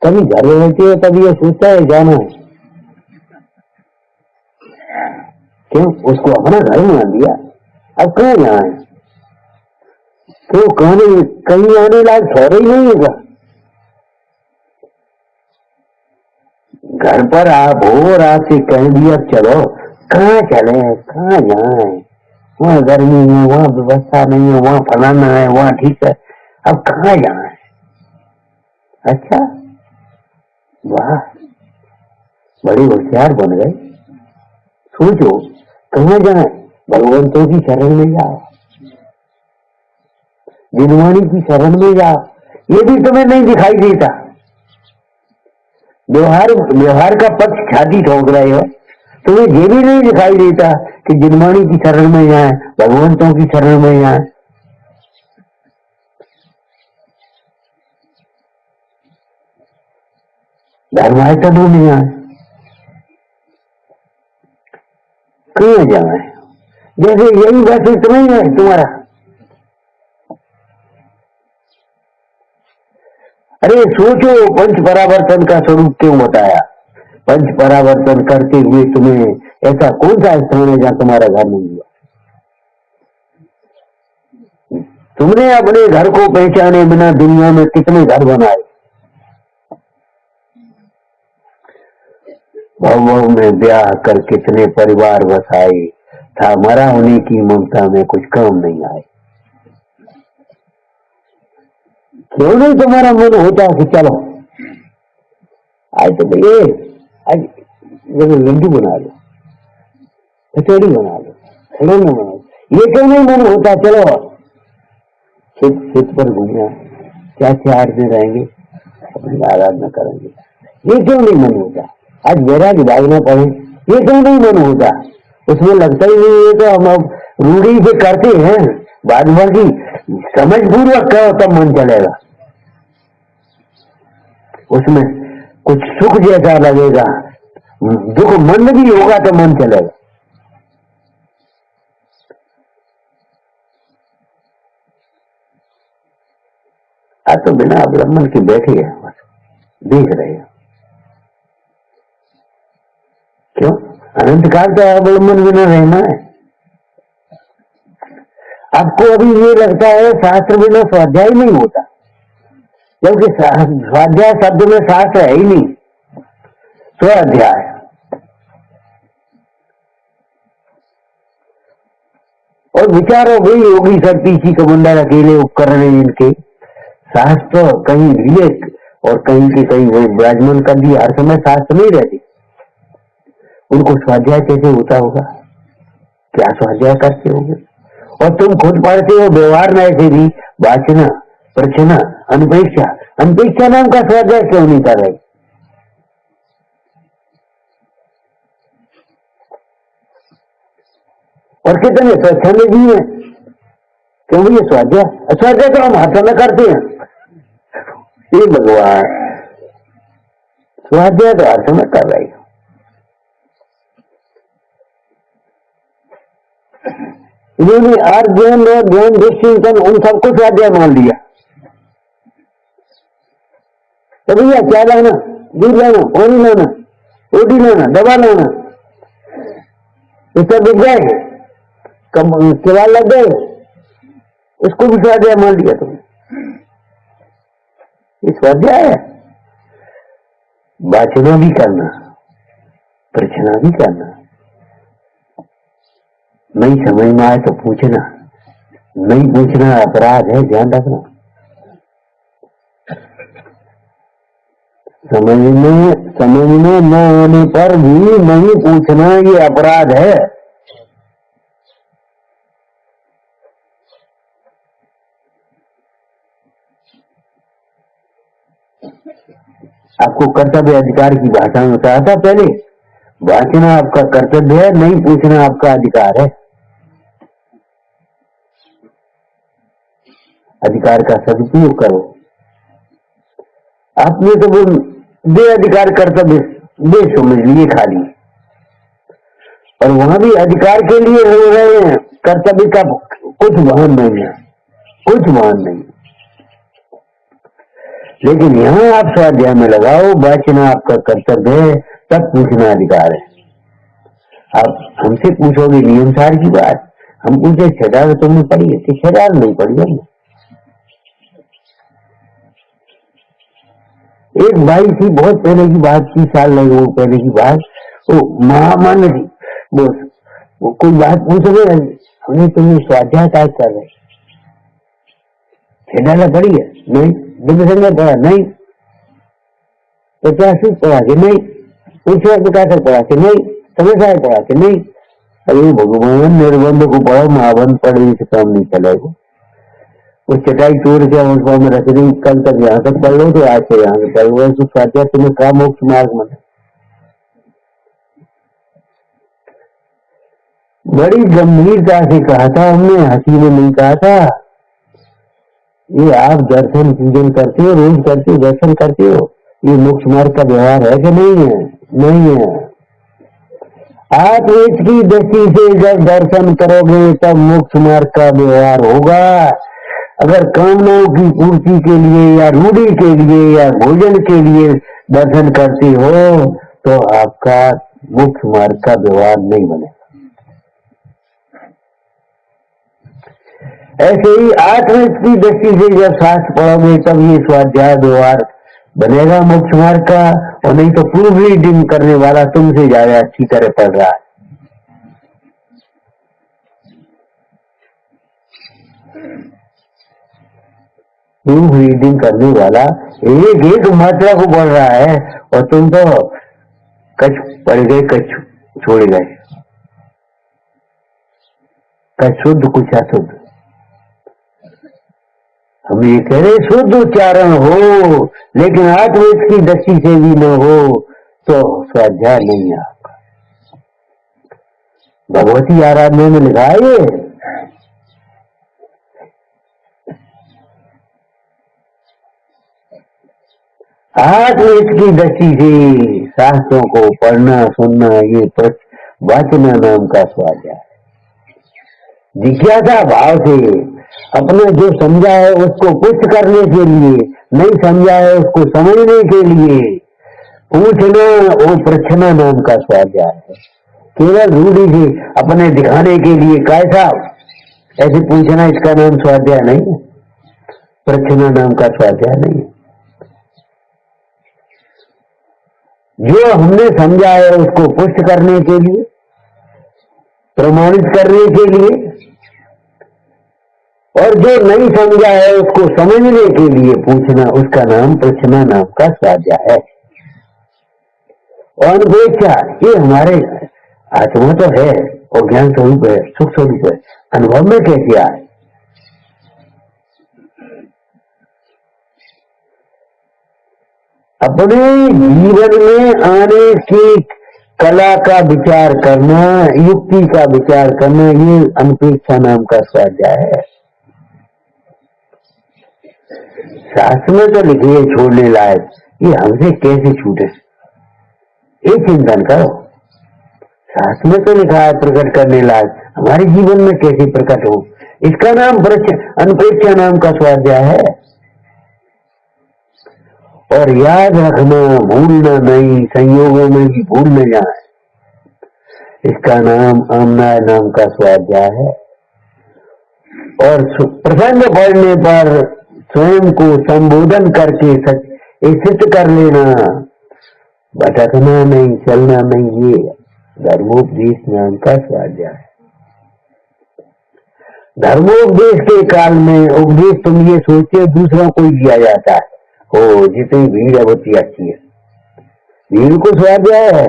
A: कभी घर में रहती है तभी ये सोचता है जाना है, क्यों? उसको अपना घर मान लिया। अब कहाँ जाए? क्यों कहीं आने लायक ठहरे ही नहीं होगा। घर पर आप हो, रात से कह दिया चलो, कहाँ चले, कहाँ जाए? वहाँ गर्मी है, वहाँ व्यवस्था नहीं है, वहाँ फलाना है, वहाँ ठीक है, अब कहाँ जाए? अच्छा वाह, बड़ी होशियार बन गए। सोचो कहाँ जाए? भगवंतों की शरण में जाओ, जिनवाणी की शरण में जाओ। ये भी तुम्हें नहीं दिखाई देता, व्यवहार का पक्ष छाती ठोक रहे हो, तुम्हें ये भी नहीं दिखाई देता कि जिनवाणी की शरण में जाए, भगवंतों की शरण में जाए। धर्मायतनों में जाए, कहाँ जाए? जैसे यही बस इतना ही है तुम्हारा। अरे सोचो, पंच परावर्तन का स्वरूप क्यों बताया? पंच परावर्तन करते हुए तुम्हें ऐसा कौन सा स्थान है जहाँ तुम्हारा घर नहीं हुआ? तुमने अपने घर को पहचाने बिना दुनिया में कितने घर बनाए? भव में ब्याह कर कितने परिवार बसाए, था मरा होने की ममता में कुछ काम नहीं आए। क्यों नहीं तुम्हारा मन होता कि चलो आज तो भैया आज लड्डू बना लो, कचौड़ी बना लो, खिलौना बना लो? ये क्यों नहीं मन होता चलो खेत पर घूमना, क्या 4 दिन रहेंगे, अपनी आराधना करेंगे? ये क्यों नहीं मन होता? आज वैराग भागना पड़े, ये क्यों नहीं मन होता? उसमें लगता ही नहीं है। तो हम अब रूढ़ी से करते हैं, बाद बाकी समझपूर्वक करो तब मन चलेगा। उसमें कुछ सुख जैसा लगेगा, दुख मंद भी होगा तो मन चलेगा। आज तो बिना अवलंबन के बैठे हैं, बस देख रहे हैं। क्यों? अनंत काल तो अवलंबन बिना रहना है। आपको अभी ये लगता है शास्त्र बिना स्वाध्याय नहीं होता, क्योंकि स्वाध्याय शब्द में शास्त्र है ही नहीं, स्वाध्याय। और विचारो भाई योगी शक्ति की कमंडल अकेले उपकरण है इनके, शास्त्र कहीं विवेक और कहीं के कहीं वो विराजमान कर दिया, हर समय शास्त्र नहीं रहते। उनको स्वाध्याय कैसे होता होगा, क्या स्वाध्याय करते होंगे? और तुम खुद पढ़ते हो व्यवहार में ऐसे भी वाचना प्रचना अनपेक्षा, अनपेक्षा नाम का स्वाध्याय क्यों नहीं कर रहे? और कितने स्वच्छंद जी हैं, क्यों ये स्वाध्याय, स्वाध्याय तो हम हाथों में करते हैं। ये भगवान स्वाध्याय तो हर समय कर रही हो। इन्होंने अर्जुन और ज्ञान दृष्टि उन सबको स्वाध्याय मान लिया। तो भैया क्या लाना, दूध लाना, पानी लाना, रोटी लाना, दवा लाना, इसका बिक जाए, केवाल लग गए, उसको भी स्वाध्याय मान लिया तुमने। ये स्वाध्याय है। वाचना भी करना, प्रचना भी करना, नहीं समझ में आए तो पूछना, नहीं पूछना अपराध है, ध्यान रखना। समझने न आने पर भी नहीं पूछना ये अपराध है। आपको कर्तव्य अधिकार की भाषा में कहा था पहले, वाचना आपका कर्तव्य है, नहीं पूछना आपका अधिकार है। अधिकार का सदुपयोग करो। आपने तो वो दे अधिकार कर्तव्य दे समझ लिए खाली, और वहां भी अधिकार के लिए हो रहे हैं, कर्तव्य का कुछ भान नहीं है, कुछ भान नहीं। लेकिन यहाँ आप स्वाध्याय में लगाओ, वाचना आपका कर्तव्य है, तब पूछना अधिकार है। आप हमसे पूछोगे नियम सार की बात, हम पूछे छठार तुमने पढ़ी है, कि छठार नहीं पढ़ी हमने। एक भाई थी, बहुत पहले की बात, 30 साल लगे वो पहले की बात, वो महामान थी, वो कोई बात पूछ रहे, हमने तुम्हें स्वाध्याय काय कर रहे, छठार पढ़ी है? नहीं। दिव्य पढ़ा? नहीं। तो क्या सिर्फ पढ़ा के नहीं, पूछा तो क्या पढ़ा के नहीं, समझाए पढ़ा के नहीं। अरे भगवान, निर्बंध को पढ़ो, महाबंध पढ़े से काम नहीं चलेगा। वो चटाई तोड़ के उस में रख दी, कल तक यहाँ तक पढ़ लो तो आज से यहाँ से पढ़ लो, तो स्वाध्याय तुम्हें काम मोक्ष मार्ग में। बड़ी गंभीरता से कहा था हमने, हंसी में नहीं कहा था। ये आप दर्शन पूजन करते हो, रोज करते हो, दर्शन करते हो, ये मोक्ष मार्ग का व्यवहार है कि नहीं है? नहीं है। आप इसकी दृष्टि से जब दर्शन करोगे तब मोक्ष मार्ग का व्यवहार होगा। अगर कामनाओं की पूर्ति के लिए या रूढ़ी के लिए या भोजन के लिए दर्शन करते हो तो आपका मोक्ष मार्ग का व्यवहार नहीं बनेगा। ऐसे ही आत्म की दृष्टि से जब शास्त्र पढ़ोगे तब ये स्वाध्याय व्यवहार बनेगा मोक्ष मार्ग का, और नहीं तो प्रूफ रीडिंग करने वाला तुमसे ज्यादा अच्छी तरह पढ़ रहा है। प्रूफ रीडिंग करने वाला एक एक मात्रा को पढ़ रहा है, और तुम तो कछ पढ़ गए, कछ छोड़ गए, कछ शुद्ध कुछ अशुद्ध। हम ये कह रहे शुद्ध उच्चारण हो, लेकिन आत्मवेद की दृष्टि से भी न हो तो स्वाध्याय नहीं है आपका। भगवती आराधना में लिखा है ये, आत्मवेद की दृष्टि से शास्त्रों को पढ़ना सुनना ये वाचना नाम का स्वाध्याय। जिज्ञासा भाव से अपने जो समझा है उसको पुष्ट करने के लिए, नहीं समझा है उसको समझने के लिए पूछना और प्रश्न नाम का स्वाध्याय है। केवल रूढ़ी से अपने दिखाने के लिए कैसा ऐसे पूछना, इसका नाम स्वाध्याय नहीं है, प्रश्न नाम का स्वाध्याय नहीं है। जो हमने समझा है उसको पुष्ट करने के लिए, प्रमाणित करने के लिए और जो नहीं समझा है उसको समझने के लिए पूछना, उसका नाम प्रश्ना नाम का स्वाध्याय है। और अनुभवेच्छा ये हमारे आत्मा तो है और ज्ञान स्वरूप है, सुख स्वरूप है, अनुभव में कैसे आए? अपने जीवन में आने की कला का विचार करना, युक्ति का विचार करना, ये अनपेक्षा नाम का स्वाध्याय है। शास्त्र में तो लिखे छोड़ने लायक, ये हमसे कैसे छूटे, ये चिंतन करो। शास्त्र में तो लिखा है प्रकट करने लायक, हमारे जीवन में कैसे प्रकट हो, इसका नाम अनपेक्षा नाम का स्वाध्याय है। और याद रखना, भूलना नहीं, संयोगों में भी भूल न जाए, इसका नाम आमनाय नाम का स्वाध्याय है। और प्रसंग पढ़ने पर स्वयं को संबोधन करके सिद्ध कर लेना, भटकना नहीं, चलना नहीं, ये धर्मोपदेश नाम का स्वाध्याय है। धर्मोपदेश के काल में उपदेश तुम ये सोचते दूसरों को दिया जाता है, ओ जितनी भीड़ है उतनी अच्छी है, भीड़ को स्वाध्याय है।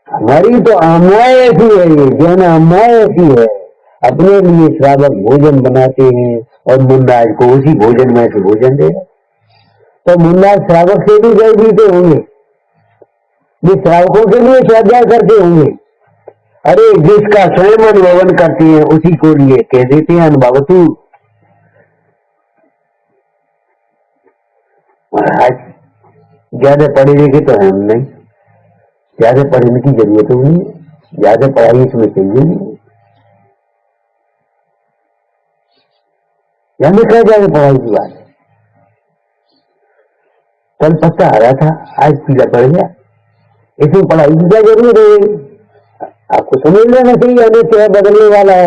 A: हमारी तो आमनाएं ऐसी है, ये जैन आमनाएं ऐसी है, अपने लिए श्रावक भोजन बनाते हैं और मुन्नाज को उसी भोजन में से भोजन दे। तो मुन्नाज श्रावक से भी गए जीते होंगे, ये श्रावकों के लिए स्वाध्याय करते होंगे। अरे जिसका स्वयं अनुभवन करते हैं उसी को लिए कह देते हैं अनुभवतु। महाराज ज्यादा पढ़े लिखे तो हम नहीं, ज्यादा पढ़ने की जरूरत नहीं, ज्यादा पढ़ाई इसमें चाहिए नहीं, यानी क्या ज्यादा पढ़ाई की बात है। कल पत्ता हरा था, आज पीला पड़ गया, इसमें पढ़ाई की क्या जरूरत है? आपको समझ लेना चाहिए हमें क्या बदलने वाला है।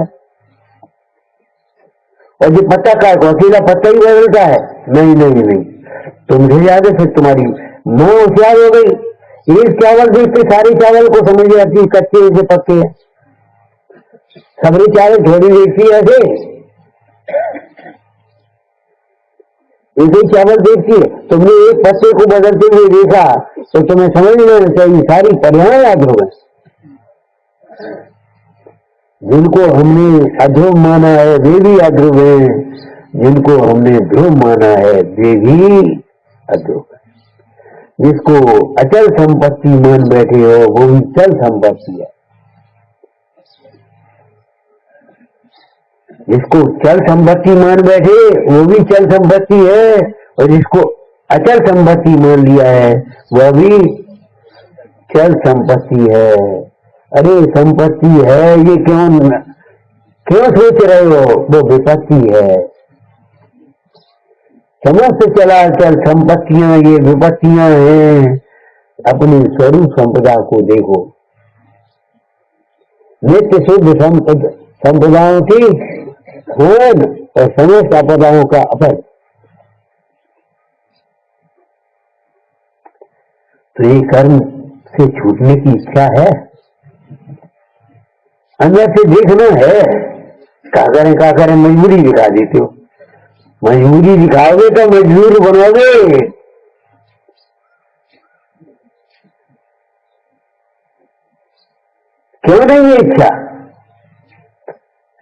A: और जो पत्ता का अकेला पत्ता ही बदलता है? नहीं नहीं नहीं, तुमसे ज्यादा फिर तुम्हारी मोह होशियार हो गई। एक चावल देखते सारे चावल को समझ जाती, कच्चे से पक्के हैं, सबरी चावल थोड़ी देखती है ऐसे, एक ही चावल देखती है। तुमने एक पत्ते को बदलते हुए देखा तो तुम्हें समझ लेना चाहिए सारी पर्याय अध्रुव है। जिनको हमने अध्रुव माना है वे भी अध्रुव है, जिनको हमने ध्रुव माना है वे भी अध्रुव है। जिसको अचल संपत्ति मान बैठे हो वो भी चल संपत्ति है, जिसको चल संपत्ति मान बैठे वो भी चल संपत्ति है, और जिसको अचल संपत्ति मान लिया है वह भी चल संपत्ति है। अरे संपत्ति है ये क्यों सोच रहे हो, वो विपत्ति है। समस्त चलाचल संपत्तियां ये विपत्तियां हैं। अपनी स्वरूप संपदा को देखो, नित्य शुद्ध संपदाओं की खोज और समस्त आपदाओं का अपद। तो ये कर्म से छूटने की इच्छा है, अंदर से देखना है। क्या करें मजबूरी दिखा देते हो, मजबूरी दिखाओगे तो मजबूर बनोगे। क्यों नहीं है इच्छा?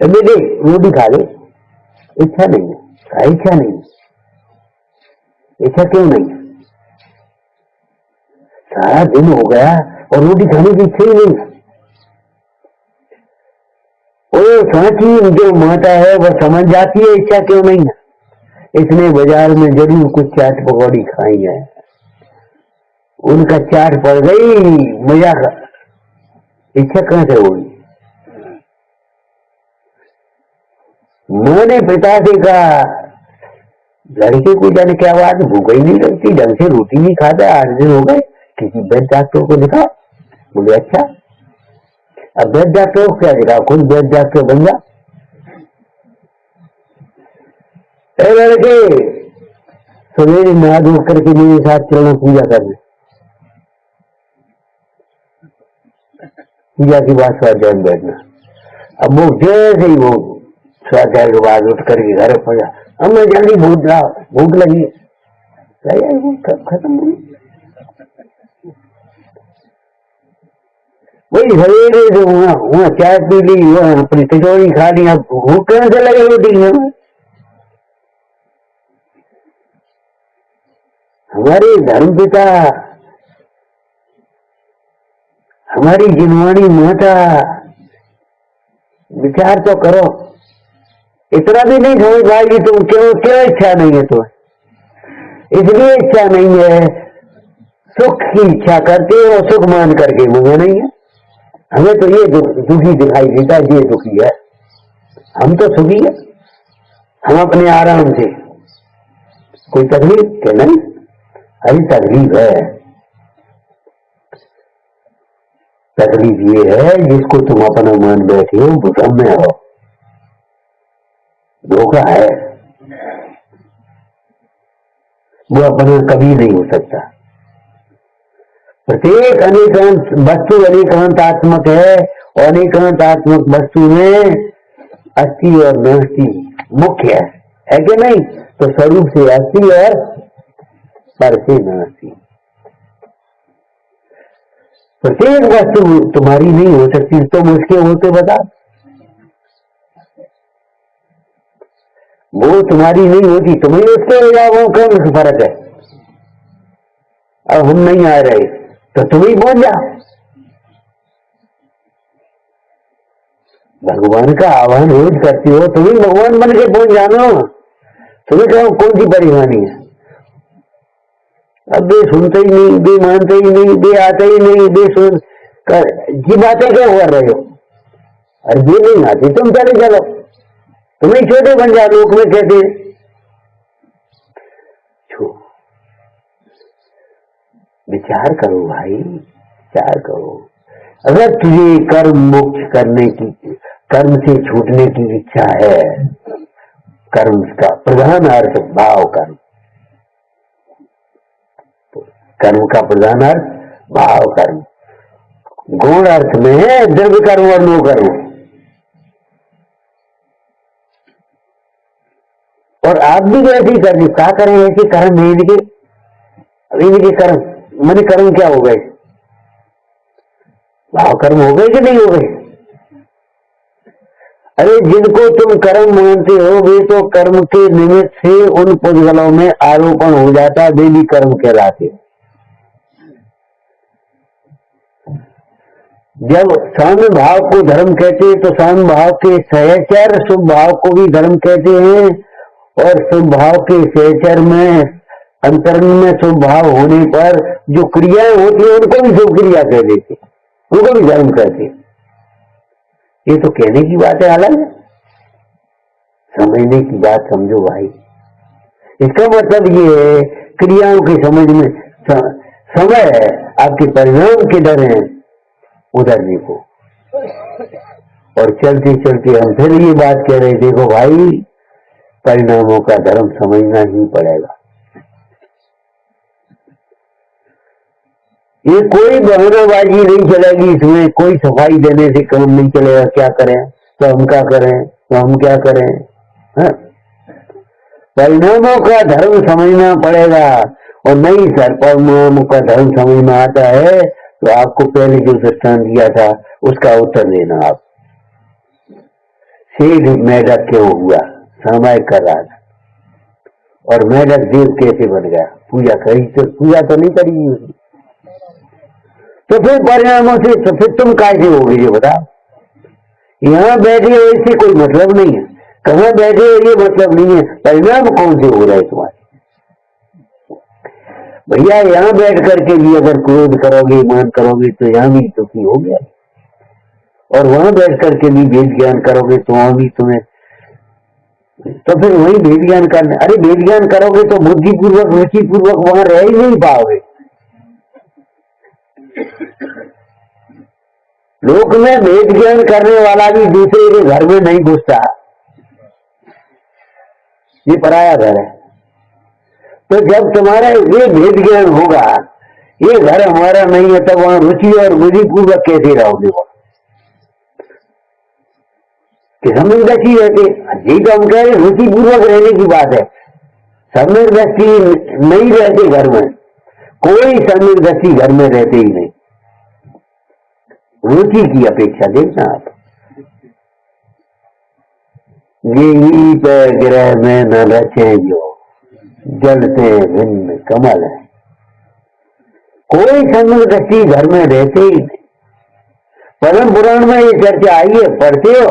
A: बेटे रोटी खा ले, इच्छा नहीं है, इच्छा नहीं, इच्छा क्यों नहीं? सारा दिन हो गया और रोटी खाने की इच्छा ही नहीं है। वो साची जो माता है वह समझ जाती है इच्छा क्यों नहीं है। इसने बाजार में जरूर कुछ चाट पकौड़ी खाई है, उनका चाट पड़ गई, मजा का इच्छा कहां से होगी? मैंने पिता से कहा लड़के को जाने क्या बात भूख ही नहीं लगती, ढंग से रोटी नहीं खाता, 8 दिन हो गए, किसी वैद्य डॉक्टर को दिखा। बोले अच्छा, अब वैद्य डॉक्टर को क्या दिखा, खुद वैद्य डॉक्टर बन जा। लड़के सवेरे नहा धो करके मेरे साथ चलना पूजा करने, पूजा के बाद स्वाध्याय में बैठना। अब वो जैसे ही वो स्वाध्याय के बाद उठ करके घर पहुंचा, अब मैं जल्दी भूख लगी, वो खत्म हुई। वही सवेरे जो वहाँ चाय पी ली, वहाँ अपनी कचौड़ी खा ली, अब भूख कहाँ से लगे रोटी में। हमारे धर्मपिता, हमारी जिनवाणी माता, विचार तो करो। इतना भी नहीं समझ पाएगी तुम, क्यों इच्छा नहीं है तुम्हें? इसलिए इच्छा नहीं है, सुख की इच्छा करके और सुख मान करके मुझे नहीं है। हमें तो ये दुखी दिखाई देता है, ये दुखी है, हम तो सुखी है, हम अपने आराम से। कोई तकलीफ के नहीं? अरे तकलीफ है। तकलीफ ये है जिसको तुम अपना मान बैठे हो, भ्रम में हो, धोखा है, वो अपना कभी नहीं हो सकता। प्रत्येक अनेकांत वस्तु अनेकांतात्मक है, और अनेकांतात्मक वस्तु में अस्थि और नास्ति मुख्य है कि नहीं? तो स्वरूप से अस्थि और पर से नास्ति। प्रत्येक वस्तु तुम्हारी नहीं हो सकती, तुम उसके होते बता। वो तुम्हारी नहीं होती, तुम्हें उसके हो जाओ, वो कौन फर्क है? अब हम नहीं आ रहे तो तुम ही पहुंच जा। भगवान का आह्वान रोज करती हो, तुम ही भगवान बन के पहुंच जाना। तुम्हें कहो कौन सी परेशानी है? अब वे सुनते ही नहीं, वे मानते ही नहीं, वे आते ही नहीं, वे सुन जी बातें क्या कर रहे हो? अरे ये नहीं आती, तुम चले चलो, तुम्हें छोटे बन जा, लोक में कहते हैं। विचार करो भाई, विचार करो। अगर तुझे कर्म मुक्त करने की, कर्म से छूटने की इच्छा है, कर्म का प्रधान अर्थ भाव कर्म, कर्म का प्रधान अर्थ भाव कर्म, गौण अर्थ में है द्रव्य कर्म और नो कर्म। और आप भी वैसे ही कर दी, क्या करें ऐसे कर्म है इनके कर्म मन कर्म क्या हो गए? भाव कर्म हो गए कि नहीं हो गए? अरे जिनको तुम कर्म मानते हो, वे तो कर्म के निमित्त से उन पुद्गलों में आरोपण हो जाता, वे भी कर्म कहलाते। जब साम्य भाव को धर्म कहते हैं तो साम्य भाव के सहचर शुभ भाव को भी धर्म कहते हैं, और शुभ भाव के सहचर में अंतरंग में शुभ भाव होने पर जो क्रियाएं होती है उनको भी शुभ क्रिया कह देते, उनको भी धर्म कहते। ये तो कहने की बात है, अलग है, समझने की बात समझो भाई। इसका मतलब ये है क्रियाओं की समझ में समय है, आपके परिणाम किधर है उधर देखो। और चलते चलते हम फिर ये बात कह रहे, देखो भाई परिणामों का धर्म समझना ही पड़ेगा। ये कोई बहानाबाजी नहीं चलेगी, इसमें कोई सफाई देने से काम नहीं चलेगा। क्या करें तो हम क्या करें, तो हम क्या करें? हाँ? परिणामों का धर्म समझना पड़ेगा। और नहीं सर परिणामों का धर्म समझ में आता है तो आपको पहले जो दृष्टांत दिया था उसका उत्तर देना। आप सेठ मेढक क्यों हुआ? सामायिक कर रहा था, और मेढक देव कैसे बन गया? पूजा करी तो पूजा तो नहीं करी उसने, तो फिर परिणामों से तो फिर तुम कैसे होगे ये बता? यहाँ बैठे हो इससे कोई मतलब नहीं है, कहाँ बैठे हो ये मतलब नहीं है, परिणाम कौन से हो रहे तुम्हारे? भैया यहाँ बैठ करके भी अगर क्रोध करोगे, मान करोगे तो यहाँ भी दुखी हो गया, और वहां बैठ करके भी वेद ज्ञान करोगे तो वहां भी तुम्हें, तो फिर वही वेद ज्ञान करना। अरे वेद ज्ञान करोगे तो बुद्धिपूर्वक रुचि पूर्वक वहां रह ही नहीं पाओगे। लोक में वेद ज्ञान करने वाला भी दूसरे के घर में नहीं घुसता, ये पराया घर है। तो जब तुम्हारा ये वेद ज्ञान होगा, ये घर हमारा नहीं है, तब वहां रुचि और विधि पूर्वक कैसे रहोगे? कि सम्यक दृष्टि रहते, जी तो हम कह रहे रुचि पूर्वक रहने की बात है। सम्यक दृष्टि नहीं रहते घर में, कोई सम्यक दृष्टि घर में रहते ही नहीं। रुचि की अपेक्षा देखना आप, ये पे ग्रह में न रचे जो जलते भिन्न कमल है। कोई सम्यक दृष्टि घर में रहते ही नहीं। परम पुराण में ये चर्चा आई है, पढ़ते हो?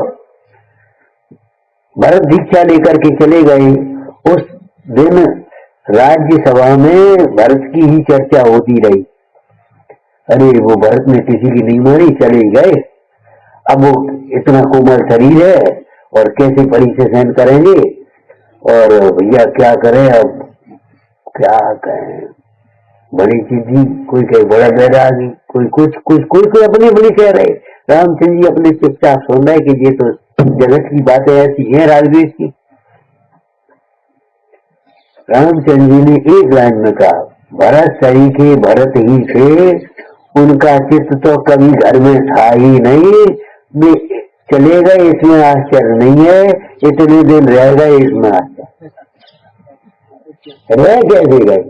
A: भरत दीक्षा लेकर के चले गए, उस दिन राज्यसभा में भरत की ही चर्चा होती रही। अरे वो भरत ने किसी की नहीं मानी, चले गए। अब वो इतना कोमल शरीर है और कैसे परी से सहन करेंगे, और भैया क्या करें, अब क्या कहें, बड़ी चीजी, कोई कहे बड़ा बैरागी, कोई कुछ कोई अपनी अपनी कह रहे। रामचंद्र जी अपने चुपचाप सुन रहे कि ये तो जगत की बातें ऐसी हैं राजवेश की। रामचंद्र जी ने एक लाइन में कहा, भरत सही के भरत ही थे, उनका चित्त तो कभी घर में था ही नहीं, चले गए इसमें आश्चर्य नहीं है, इतने दिन रह गए इसमें आश्चर्य। रह कैसे गए?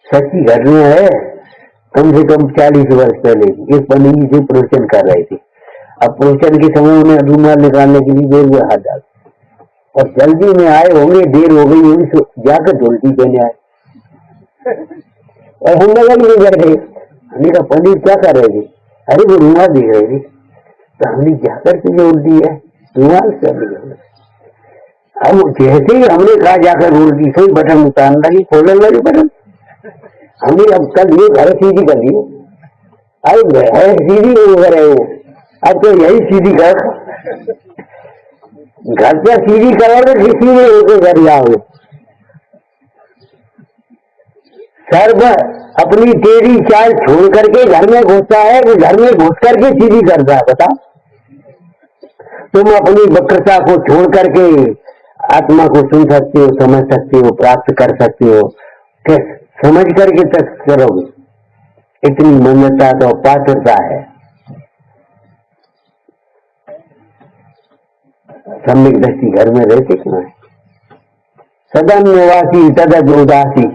A: सच्ची घटना है, कम से कम 40 वर्ष पहले एक पंडित जी से प्रवचन कर रहे थे। अब प्रवचन के समय उन्हें रूमाल निकालने के लिए जोर में हाथ डाल, और जल्दी में आए होंगे, देर हो गई होगी, जाकर ढोलकी पहने आए और हम लगा नहीं बैठे। हमने कहा पंडित क्या कर रहे थे? अरे वो रूमाल देख रहे थे। तो हमने जाकर के जो उल्टी है रूमाल से अब जैसे ही हमने कहा जाकर उल्टी से बटन उतारने लगी, खोलने लगी बटन। हमने अब कल ये घर सीधी कर दी, अरे है सीधी नहीं हो रहे हो, अब तो यही सीधी कर, घर पर सीधी करोगे किसी में होकर घर जाओगे। सर्व अपनी टेढ़ी चाल छोड़ करके घर में घुसता है कि घर में घुस करके सीधी करता है? बता, तुम अपनी वक्रता को छोड़ करके आत्मा को सुन सकते हो, समझ सकते हो, प्राप्त कर सकते हो, कैसे समझ करके तक करोगे? इतनी मान्यता तो पात्रता है। सम्यक दृष्टि घर में रहते क्यों है? सदन निवासी तदग उदासी,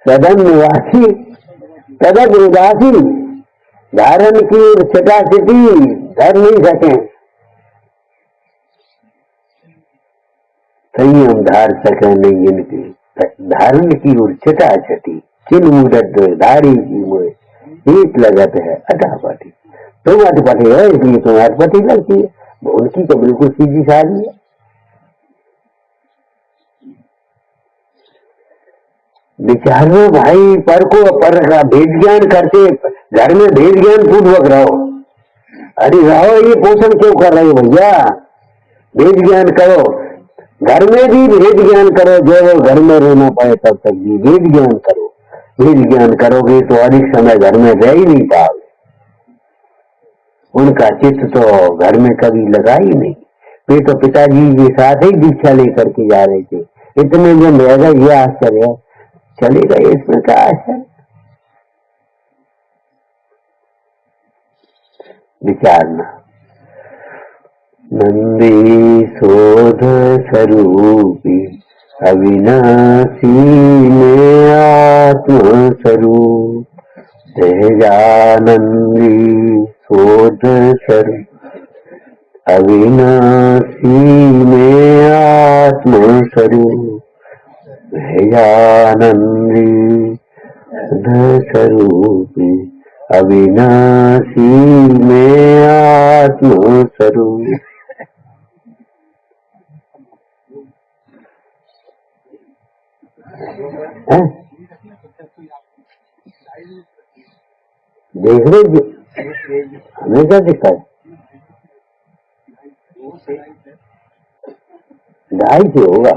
A: सदन निवासी तदग उदासी, धारण की छटा चिटी धर नहीं सके, संयम धार सके नहीं इनकी, धारण की ओर छटा छटी, चिन मुदत धारी की मोह हीत लगत है अटापटी। तुम अटपटे हो इसलिए तुम अटपटी लगती है, उनकी तो बिल्कुल सीधी साधी है। विचार में भाई पर को पर का भेद ज्ञान करते, घर में भेद ज्ञान पूर्वक रहो। अरे रहो, ये पोषण क्यों कर रहे हो भैया? भेद ज्ञान करो, घर में भी भेद ज्ञान करो, जो घर में रहना पाए तब तक भी भेद ज्ञान करो। भेद ज्ञान करोगे तो अधिक समय घर में रह ही नहीं पाओगे। उनका चित्त तो घर में कभी लगा ही नहीं। वे तो पिताजी के साथ ही दीक्षा लेकर के जा रहे थे, इतने दिन रह गए, ये आश्चर्य है, चले गए, इसमें क्या आश्चर्य? विचारना। नंदी शोध स्वरूपी अविनाशी में आत्म स्वरूप, तेजानंदी शोध स्वरूप अविनाशी में आत्म स्वरूप, तेजानंदी शोध स्वरूपी अविनाशी में आत्म स्वरूप। देख रहे हमेशा दिखता है, ढाई से होगा।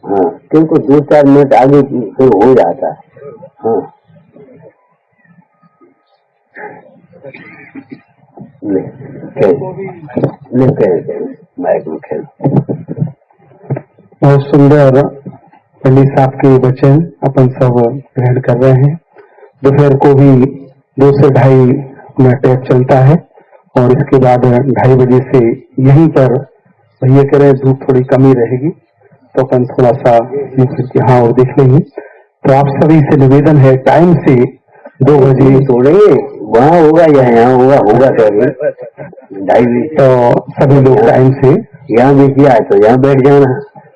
A: हाँ, क्योंकि 2-4 मिनट आगे से हो जाता है। हाँ, माइक में खेल।
B: बहुत सुंदर पंडित साहब के वचन अपन सब ग्रहण कर रहे हैं। दोपहर को भी 2 से ढाई अपना टेस्ट चलता है और इसके बाद 2:30 बजे से यहीं पर भैया कह रहे हैं धूप थोड़ी कमी रहेगी तो अपन थोड़ा सा हाँ और देख लेंगे। तो आप सभी से निवेदन है टाइम से 2 बजे
A: थोड़े वहाँ होगा या यहाँ होगा तो अभी 2:30
B: तो सभी लोग टाइम से
A: यहाँ भी किया है तो यहाँ बैठ जाना,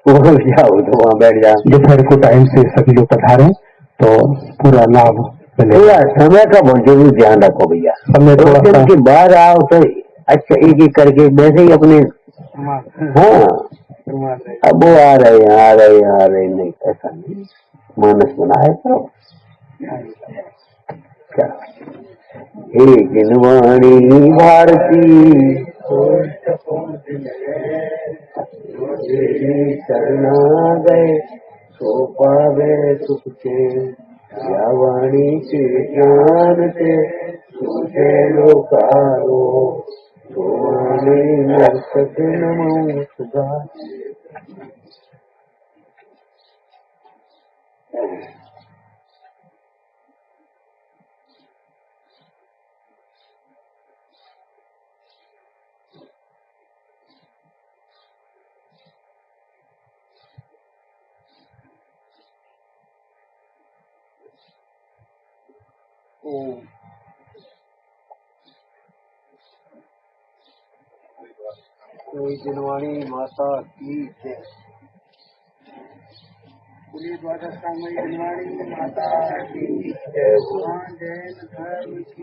A: वो जाओ तो वहाँ बैठ जाओ।
B: दोपहर को टाइम से सभी लोग पधारें तो पूरा लाभ मिलेगा।
A: समय का बहुत जरूर ध्यान रखो भैया,
B: समय थोड़ा सा
A: के बाद आओ तो अच्छा एक एक करके वैसे ही अपने हाँ अब वो आ रहे नहीं, ऐसा नहीं मानस बनाए तो क्या हे जिनवाणी भारती शरणा गए सो पावे सुख के या वाणी के ज्ञान से तुझे लोकारो तो वाणी नरसत नमो सुधा। कोई जिनवाणी माता की जय। द्वादशा में जिनवाणी माता की जय। जैन धर्म की